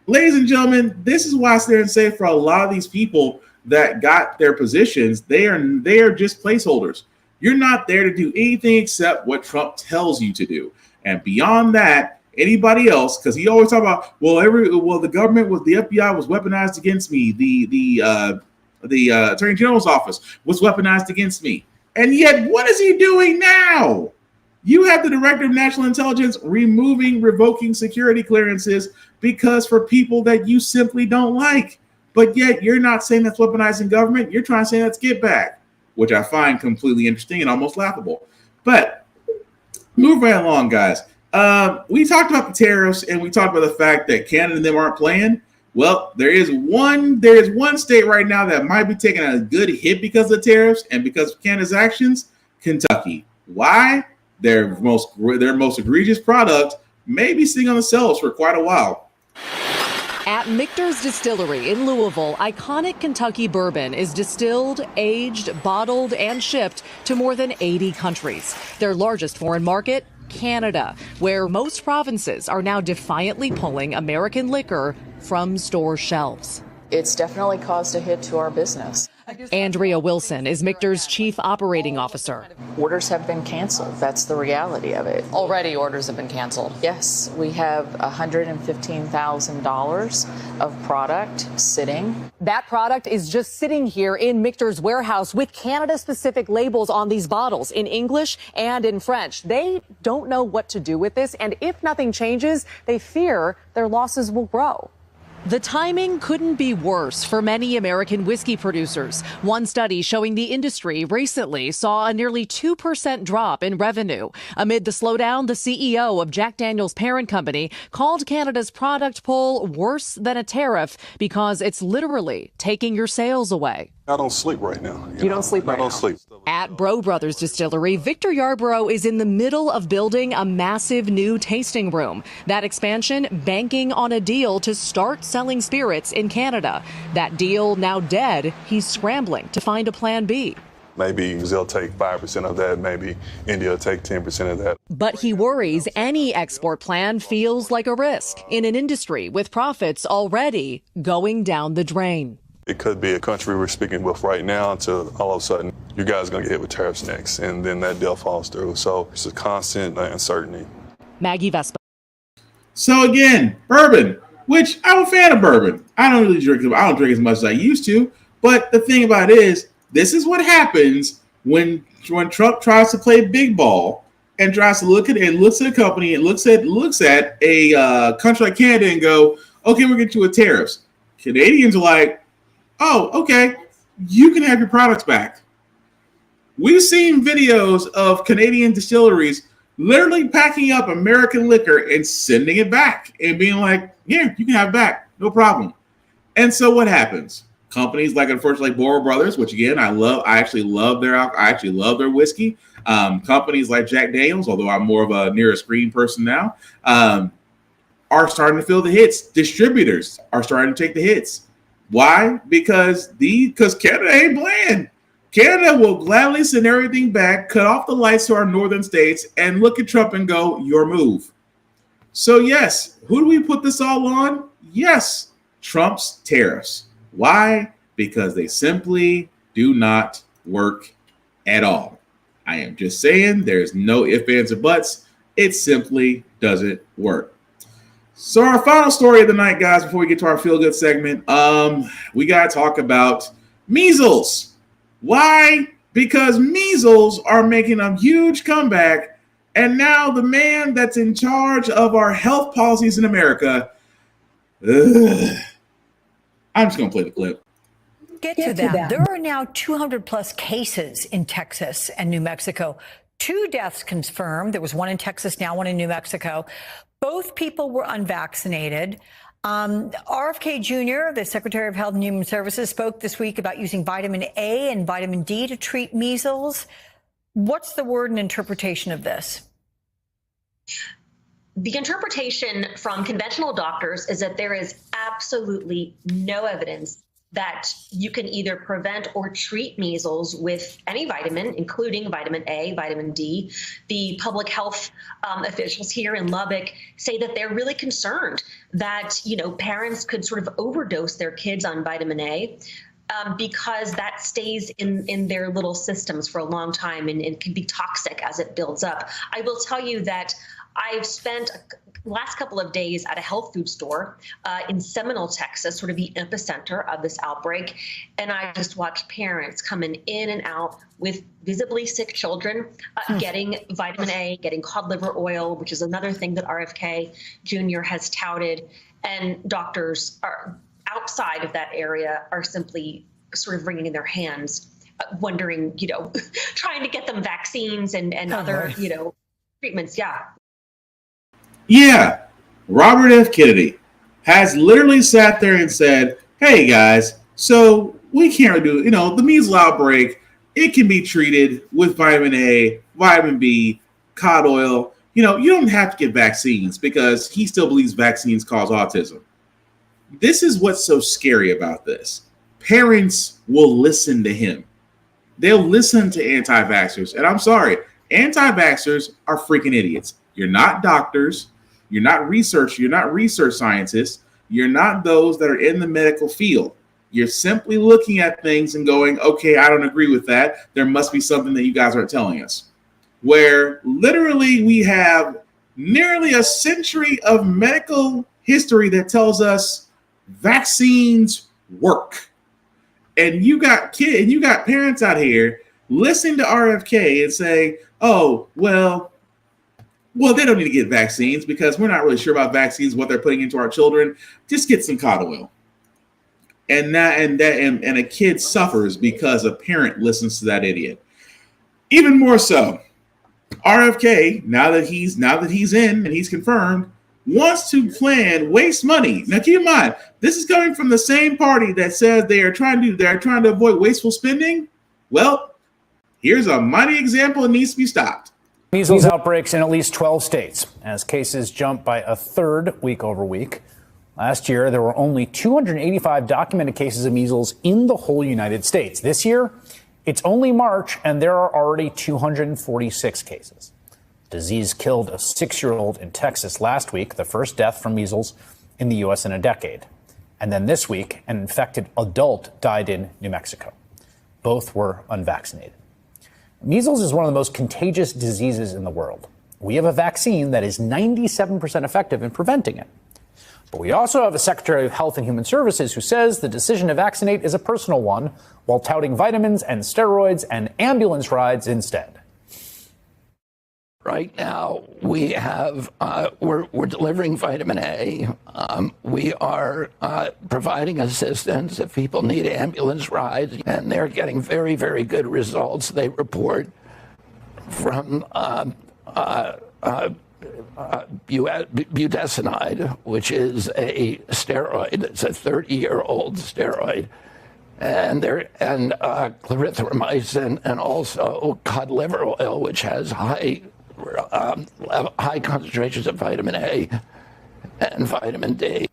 Ladies and gentlemen, this is why I sit there and say for a lot of these people that got their positions, they are just placeholders. You're not there to do anything except what Trump tells you to do. And beyond that, anybody else, because he always talk about, the government was, the FBI was weaponized against me. The Attorney General's office was weaponized against me. And yet, what is he doing now? You have the Director of National Intelligence revoking security clearances because for people that you simply don't like. But yet, you're not saying that's weaponizing government. You're trying to say that's get back, which I find completely interesting and almost laughable. But move right along, guys. We talked about the tariffs and we talked about the fact that Canada and them aren't playing. Well, there is one state right now that might be taking a good hit because of the tariffs and because of Canada's actions, Kentucky. Why? Their most egregious product may be sitting on the shelves for quite a while. At Michter's Distillery in Louisville, iconic Kentucky bourbon is distilled, aged, bottled, and shipped to more than 80 countries. Their largest foreign market, Canada, where most provinces are now defiantly pulling American liquor from store shelves. It's definitely caused a hit to our business. Andrea Wilson is Michter's chief operating officer. Orders have been canceled. That's the reality of it. Already orders have been canceled. Yes, we have $115,000 of product sitting. That product is just sitting here in Michter's warehouse with Canada-specific labels on these bottles in English and in French. They don't know what to do with this, and if nothing changes, they fear their losses will grow. The timing couldn't be worse for many American whiskey producers. One study showing the industry recently saw a nearly 2% drop in revenue. Amid the slowdown, the CEO of Jack Daniel's parent company called Canada's product pull worse than a tariff because it's literally taking your sales away. I don't sleep right now. You don't sleep right now? I don't sleep. At Bro Brothers Distillery, Victor Yarborough is in the middle of building a massive new tasting room. That expansion banking on a deal to start selling spirits in Canada. That deal now dead. He's scrambling to find a plan B. Maybe they'll take 5% of that. Maybe India will take 10% of that. But he worries any export plan feels like a risk in an industry with profits already going down the drain. It could be a country we're speaking with right now until all of a sudden you guys are going to get hit with tariffs next, and then that deal falls through. So it's a constant uncertainty. Maggie Vespa. So again, bourbon, which I'm a fan of bourbon. I don't really drink it. I don't drink as much as I used to. But the thing about it is, this is what happens when Trump tries to play big ball and tries to looks at a company and looks at a country like Canada and go, okay, we're going to get you with tariffs. Canadians are like, oh, okay, you can have your products back. We've seen videos of Canadian distilleries literally packing up American liquor and sending it back and being like, yeah, you can have it back, no problem. And so what happens? Companies like, unfortunately, Bro Brothers, which again, I actually love their whiskey. Companies like Jack Daniel's, although I'm more of a near a screen person now, are starting to feel the hits. Distributors are starting to take the hits. Why? Because Canada ain't playing. Canada will gladly send everything back, cut off the lights to our northern states, and look at Trump and go, your move. So yes, who do we put this all on? Yes, Trump's tariffs. Why? Because they simply do not work at all. I am just saying there's no ifs, ands, or buts. It simply doesn't work. So our final story of the night, guys, before we get to our feel-good segment, we got to talk about measles. Why? Because measles are making a huge comeback, and now the man that's in charge of our health policies in America, I'm just going to play the clip. Get to that. There are now 200 plus cases in Texas and New Mexico. 2 deaths confirmed. There was one in Texas, now one in New Mexico. Both people were unvaccinated. RFK Jr., the Secretary of Health and Human Services, spoke this week about using vitamin A and vitamin D to treat measles. What's the word and interpretation of this? The interpretation from conventional doctors is that there is absolutely no evidence that you can either prevent or treat measles with any vitamin, including vitamin A, vitamin D. The public health officials here in Lubbock say that they're really concerned that, parents could sort of overdose their kids on vitamin A. Because that stays in their little systems for a long time and it can be toxic as it builds up. I will tell you that I've spent last couple of days at a health food store in Seminole, Texas, sort of the epicenter of this outbreak. And I just watched parents coming in and out with visibly sick children, getting vitamin A, getting cod liver oil, which is another thing that RFK Jr. has touted. And doctors are outside of that area are simply sort of wringing their hands, wondering, trying to get them vaccines and other, treatments. Yeah, Robert F. Kennedy has literally sat there and said, hey, guys, so we can't do, the measles outbreak, it can be treated with vitamin A, vitamin B, cod oil. You don't have to get vaccines because he still believes vaccines cause autism. This is what's so scary about this. Parents will listen to him. They'll listen to anti-vaxxers. And I'm sorry, anti-vaxxers are freaking idiots. You're not doctors. You're not research scientists. You're not those that are in the medical field. You're simply looking at things and going, okay, I don't agree with that. There must be something that you guys aren't telling us. Where literally we have nearly a century of medical history that tells us vaccines work. And you got parents out here listening to RFK and say, oh, well, they don't need to get vaccines because we're not really sure about vaccines, what they're putting into our children. Just get some cod oil. And a kid suffers because a parent listens to that idiot. Even more so, RFK, now that he's in and he's confirmed, wants to waste money. Now keep in mind, this is coming from the same party that says they're trying to avoid wasteful spending. Well, here's a mighty example. It needs to be stopped. Measles outbreaks in at least 12 states as cases jump by a third week over week. Last year, there were only 285 documented cases of measles in the whole United States. This year, it's only March, and there are already 246 cases. Disease killed a 6-year-old in Texas last week, the first death from measles in the U.S. in a decade. And then this week, an infected adult died in New Mexico. Both were unvaccinated. Measles is one of the most contagious diseases in the world. We have a vaccine that is 97% effective in preventing it. But we also have a Secretary of Health and Human Services who says the decision to vaccinate is a personal one, while touting vitamins and steroids and ambulance rides instead. Right now, we have we're delivering vitamin A. We are providing assistance if people need ambulance rides, and they're getting very, very good results. They report from budesonide, which is a steroid. It's a 30-year-old steroid, and clarithromycin, and also cod liver oil, which has high concentrations of vitamin A and vitamin D.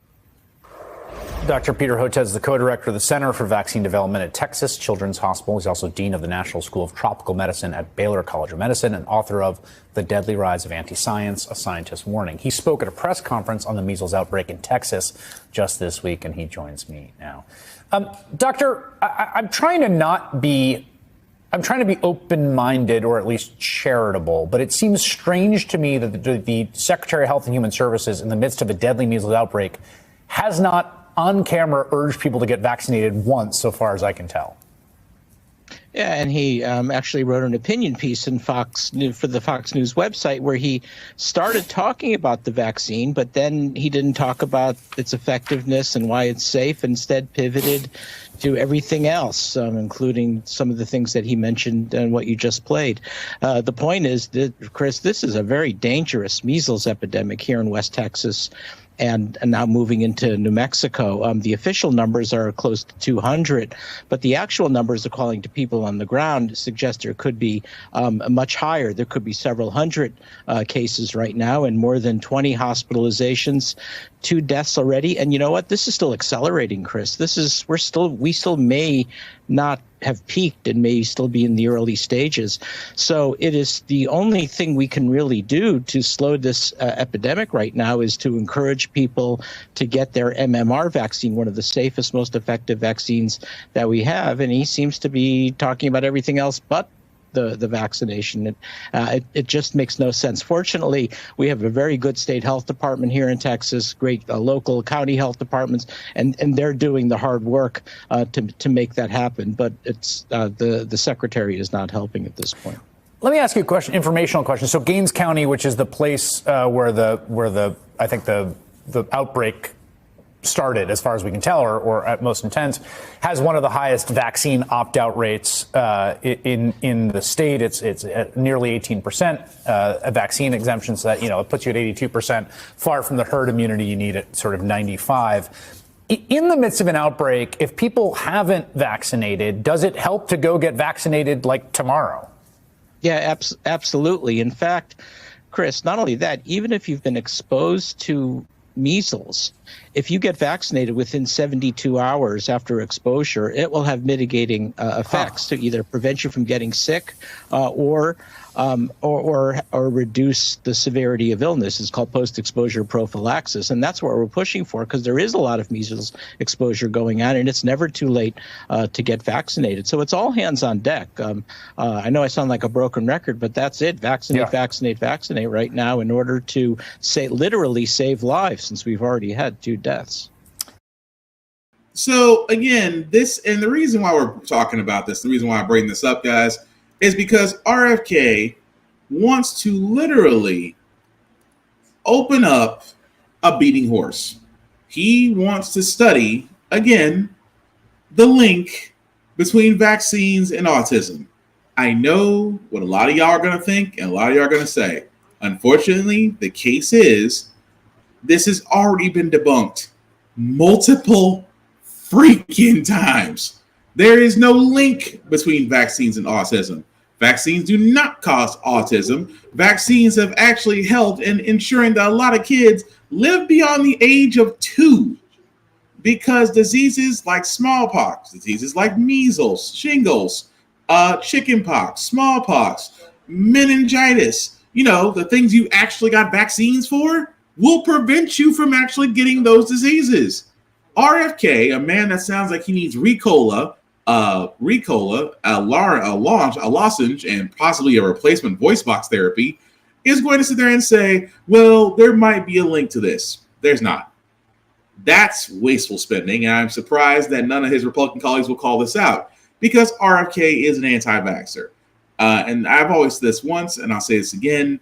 Dr. Peter Hotez is the co-director of the Center for Vaccine Development at Texas Children's Hospital. He's also dean of the National School of Tropical Medicine at Baylor College of Medicine and author of The Deadly Rise of Anti-Science, A Scientist's Warning. He spoke at a press conference on the measles outbreak in Texas just this week, and he joins me now. Doctor, I'm trying to not be I'm trying to be open-minded or at least charitable, but it seems strange to me that the Secretary of Health and Human Services, in the midst of a deadly measles outbreak, has not on camera urged people to get vaccinated once, so far as I can tell. Yeah, and he actually wrote an opinion piece in for the Fox News website where he started talking about the vaccine, but then he didn't talk about its effectiveness and why it's safe. Instead, pivoted to everything else, including some of the things that he mentioned and what you just played. The point is that, Chris, this is a very dangerous measles epidemic here in West Texas. And now moving into New Mexico. The official numbers are close to 200, but the actual numbers, according to people on the ground, suggest there could be much higher. There could be several hundred cases right now and more than 20 hospitalizations, 2 deaths already. And you know what? This is still accelerating, Chris. We still may not have peaked and may still be in the early stages. So it is the only thing we can really do to slow this epidemic right now is to encourage people to get their MMR vaccine, one of the safest, most effective vaccines that we have. And he seems to be talking about everything else but the vaccination. It just makes no sense. Fortunately, we have a very good state health department here in Texas, great local county health departments, and they're doing the hard work to make that happen. But it's the secretary is not helping at this point. Let me ask you a question, informational question. So Gaines County, which is the place where the I think the outbreak started, as far as we can tell, or at most intense, has one of the highest vaccine opt-out rates in the state. It's at nearly 18% vaccine exemption, so that it puts you at 82%, far from the herd immunity you need at sort of 95. In the midst of an outbreak, if people haven't vaccinated, does it help to go get vaccinated like tomorrow? Yeah, absolutely. In fact, Chris, not only that, even if you've been exposed to measles, if you get vaccinated within 72 hours after exposure, it will have mitigating effects to either prevent you from getting sick or reduce the severity of illness. It's called post-exposure prophylaxis, and that's what we're pushing for, because there is a lot of measles exposure going on, and it's never too late to get vaccinated. So it's all hands on deck. I know I sound like a broken record, but that's it. Vaccinate right now in order to literally save lives, since we've already had 2 deaths. So again, the reason why we're talking about this, the reason why I bring this up, guys, is because RFK wants to literally open up a beating horse. He wants to study, again, the link between vaccines and autism. I know what a lot of y'all are going to think and a lot of y'all are going to say. Unfortunately, the case is this has already been debunked multiple freaking times. There is no link between vaccines and autism. Vaccines do not cause autism. Vaccines have actually helped in ensuring that a lot of kids live beyond the age of 2, because diseases like smallpox, diseases like measles, shingles, chickenpox, smallpox, meningitis, the things you actually got vaccines for, will prevent you from actually getting those diseases. RFK, a man that sounds like he needs Ricola, a lozenge, and possibly a replacement voice box therapy, is going to sit there and say, well, there might be a link to this. There's not. That's wasteful spending, and I'm surprised that none of his Republican colleagues will call this out, because RFK is an anti-vaxxer. And I've always said this once, and I'll say this again,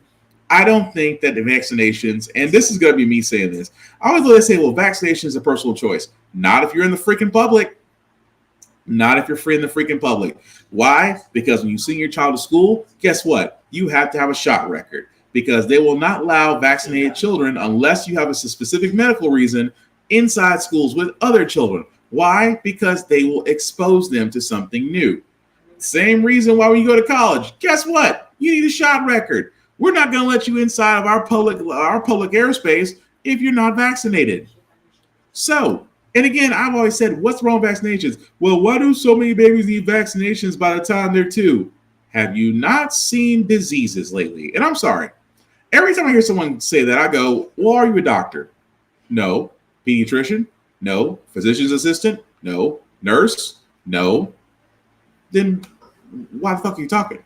I don't think that the vaccinations, and this is going to be me saying this, I always say, well, vaccination is a personal choice. Not if you're in the freaking public. Not if you're free in the freaking public. Why? Because when you send your child to school, guess what? You have to have a shot record, because they will not allow vaccinated children unless you have a specific medical reason inside schools with other children. Why? Because they will expose them to something new. Same reason why when you go to college, guess what? You need a shot record. We're not going to let you inside of our public airspace if you're not vaccinated. So, and again, I've always said, what's wrong with vaccinations? Well, why do so many babies need vaccinations by the time they're 2? Have you not seen diseases lately? And I'm sorry. Every time I hear someone say that, I go, well, are you a doctor? No. Pediatrician? No. Physician's assistant? No. Nurse? No. Then why the fuck are you talking?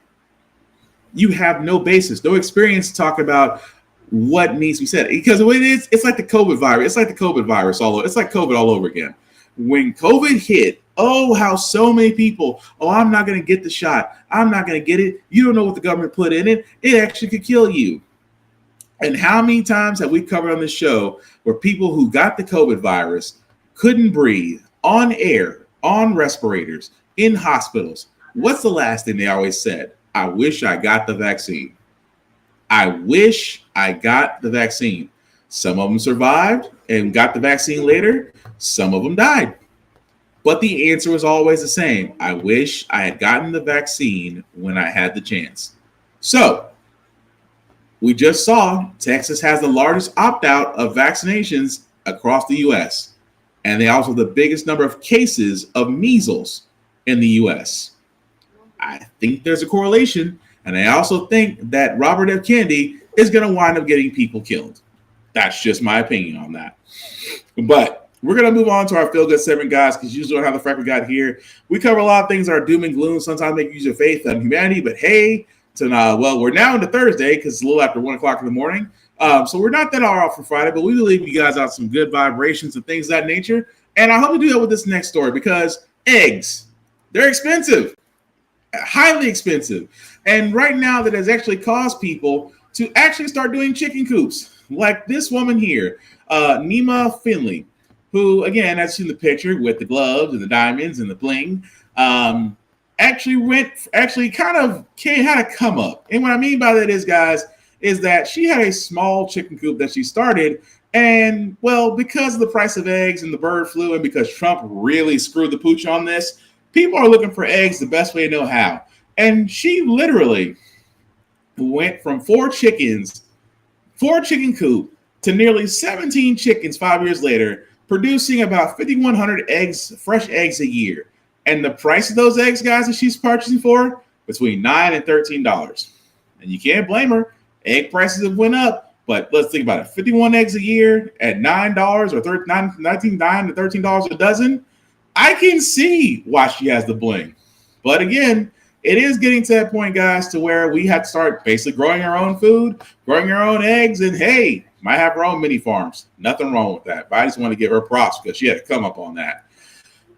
You have no basis, no experience to talk about what needs to be said. Because it's like the COVID virus. It's like the COVID virus all over. It's like COVID all over again. When COVID hit, oh, how so many people, oh, I'm not going to get the shot. I'm not going to get it. You don't know what the government put in it. It actually could kill you. And how many times have we covered on this show where people who got the COVID virus couldn't breathe on air, on respirators, in hospitals? What's the last thing they always said? I wish I got the vaccine. I wish I got the vaccine. Some of them survived and got the vaccine later. Some of them died. But the answer was always the same. I wish I had gotten the vaccine when I had the chance. So, we just saw Texas has the largest opt-out of vaccinations across the U.S. And they also have the biggest number of cases of measles in the U.S. I think there's a correlation. And I also think that Robert F. Kennedy is going to wind up getting people killed. That's just my opinion on that. But we're going to move on to our feel-good segment, guys, because you know how the Frack we got here. We cover a lot of things that are doom and gloom. Sometimes make use of faith and humanity. But hey, we're now into Thursday because it's a little after 1 o'clock in the morning. So we're not that far off for Friday, but we believe you guys out some good vibrations and things of that nature. And I hope we do that with this next story because eggs, they're expensive, highly expensive. And right now that has actually caused people to actually start doing chicken coops. Like this woman here, Nima Finley, who, again, as you see the picture with the gloves and the diamonds and the bling, actually kind of had a come up. And what I mean by that is, guys, is that she had a small chicken coop that she started. And, well, because of the price of eggs and the bird flu and because Trump really screwed the pooch on this, people are looking for eggs the best way to know how. And she literally went from 4 chicken coop to nearly 17 chickens 5 years later, producing about 5,100 eggs, fresh eggs a year. And the price of those eggs, guys, that she's purchasing for, between $9 and $13. And you can't blame her. Egg prices have went up, but let's think about it. 51 eggs a year at $9 or $19 to $13 a dozen. I can see why she has the bling. But again, it is getting to that point, guys, to where we have to start basically growing our own food, growing our own eggs, and hey, might have her own mini farms. Nothing wrong with that. But I just want to give her props because she had to come up on that.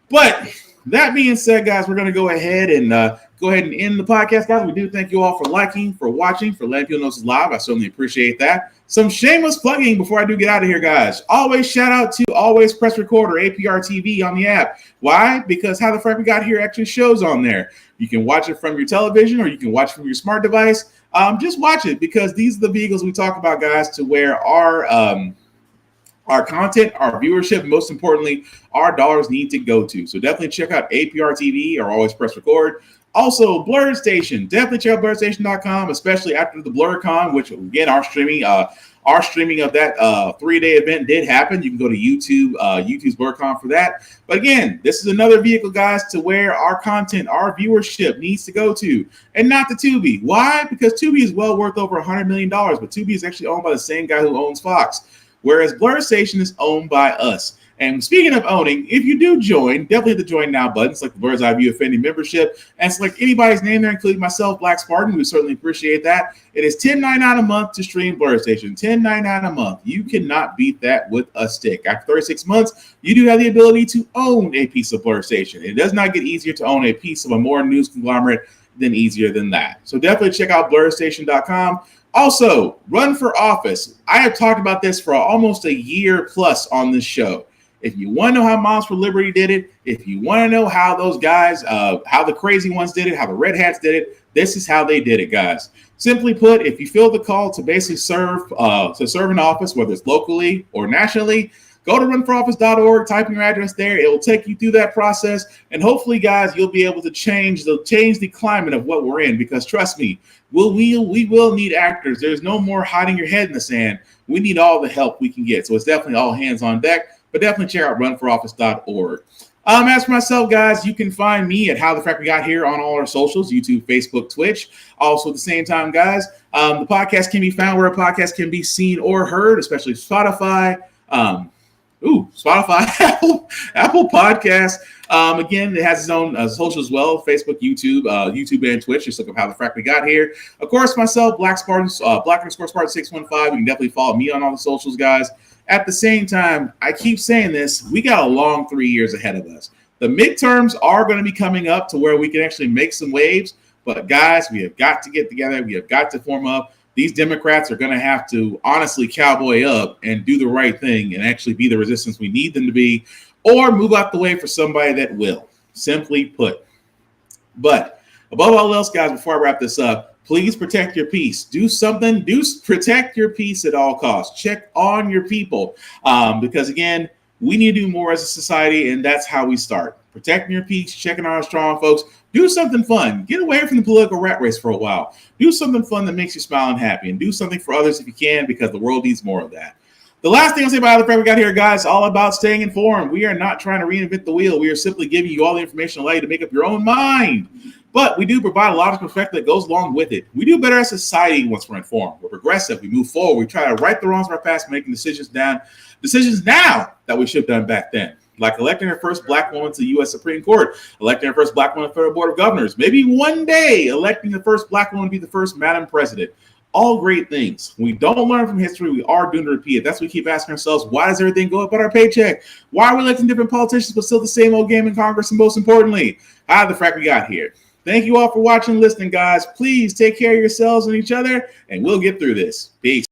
But that being said, guys, we're going to go ahead and end the podcast, guys. We do thank you all for liking, for watching, for letting people know this is live. I certainly appreciate that. Some shameless plugging before I do get out of here, guys. Always shout out to Always Press Record or APR TV on the app. Why? Because How the Frack We Got Here actually shows on there. You can watch it from your television or you can watch it from your smart device. Just watch it because these are the vehicles we talk about, guys, to where our content, our viewership, most importantly, our dollars need to go to. So definitely check out APR TV or Always Press Record. Also, Blur Station. Definitely check out blurrstation.com, especially after the BlurCon, which, again, our streaming of that 3-day event did happen. You can go to YouTube's BlurCon for that. But again, this is another vehicle, guys, to where our content, our viewership needs to go to, and not the Tubi. Why? Because Tubi is well worth over $100 million, but Tubi is actually owned by the same guy who owns Fox, whereas Blur Station is owned by us. And speaking of owning, if you do join, definitely hit the join now button. Select the Bird's Eye View Offending membership and select anybody's name there, including myself, Black Spartan. We certainly appreciate that. It is $10.99 a month to stream Blur Station. $10.99 a month. You cannot beat that with a stick. After 36 months, you do have the ability to own a piece of Blur Station. It does not get easier to own a piece of a more news conglomerate than easier than that. So definitely check out blurrstation.com. Also, run for office. I have talked about this for almost a year plus on this show. If you want to know how Moms for Liberty did it, if you want to know how those guys, how the crazy ones did it, how the red hats did it, this is how they did it, guys. Simply put, if you feel the call to basically serve in office, whether it's locally or nationally, go to runforoffice.org, type in your address there. It will take you through that process. And hopefully, guys, you'll be able to change the climate of what we're in. Because trust me, we will need actors. There's no more hiding your head in the sand. We need all the help we can get. So it's definitely all hands on deck. But definitely check out runforoffice.org. As for myself, guys, you can find me at How the Frack We Got Here on all our socials, YouTube, Facebook, Twitch. Also, at the same time, guys, the podcast can be found where a podcast can be seen or heard, especially Spotify. Spotify, Apple Podcasts. Again, it has its own social as well: Facebook, YouTube, and Twitch. Just look up How the Frack We Got Here. Of course, myself, Black Spartan, Black_Spartan 615. You can definitely follow me on all the socials, guys. At the same time, I keep saying this: we got a long 3 years ahead of us. The midterms are going to be coming up to where we can actually make some waves. But guys, we have got to get together. We have got to form up. These Democrats are going to have to honestly cowboy up and do the right thing and actually be the resistance we need them to be, or move out the way for somebody that will, simply put. But above all else, guys, before I wrap this up, please protect your peace. Do something. Protect your peace at all costs. Check on your people because, again, we need to do more as a society, and that's how we start. Protecting your peace, checking on our strong folks. Do something fun. Get away from the political rat race for a while. Do something fun that makes you smile and happy, and do something for others if you can, because the world needs more of that. The last thing I'll say about How the Frack We Got Here, guys, is all about staying informed. We are not trying to reinvent the wheel. We are simply giving you all the information allow you to make up your own mind. But we do provide a lot of perspective that goes along with it. We do better as a society once we're informed. We're progressive. We move forward. We try to right the wrongs of our past, making decisions now that we should have done back then. Like electing our first black woman to the U.S. Supreme Court, electing our first black woman to the Federal Board of Governors, maybe one day electing the first black woman to be the first Madam President. All great things. We don't learn from history. We are doomed to repeat it. That's what we keep asking ourselves. Why does everything go up on our paycheck? Why are we electing different politicians but still the same old game in Congress? And most importantly, how the frack we got here. Thank you all for watching and listening, guys. Please take care of yourselves and each other, and we'll get through this. Peace.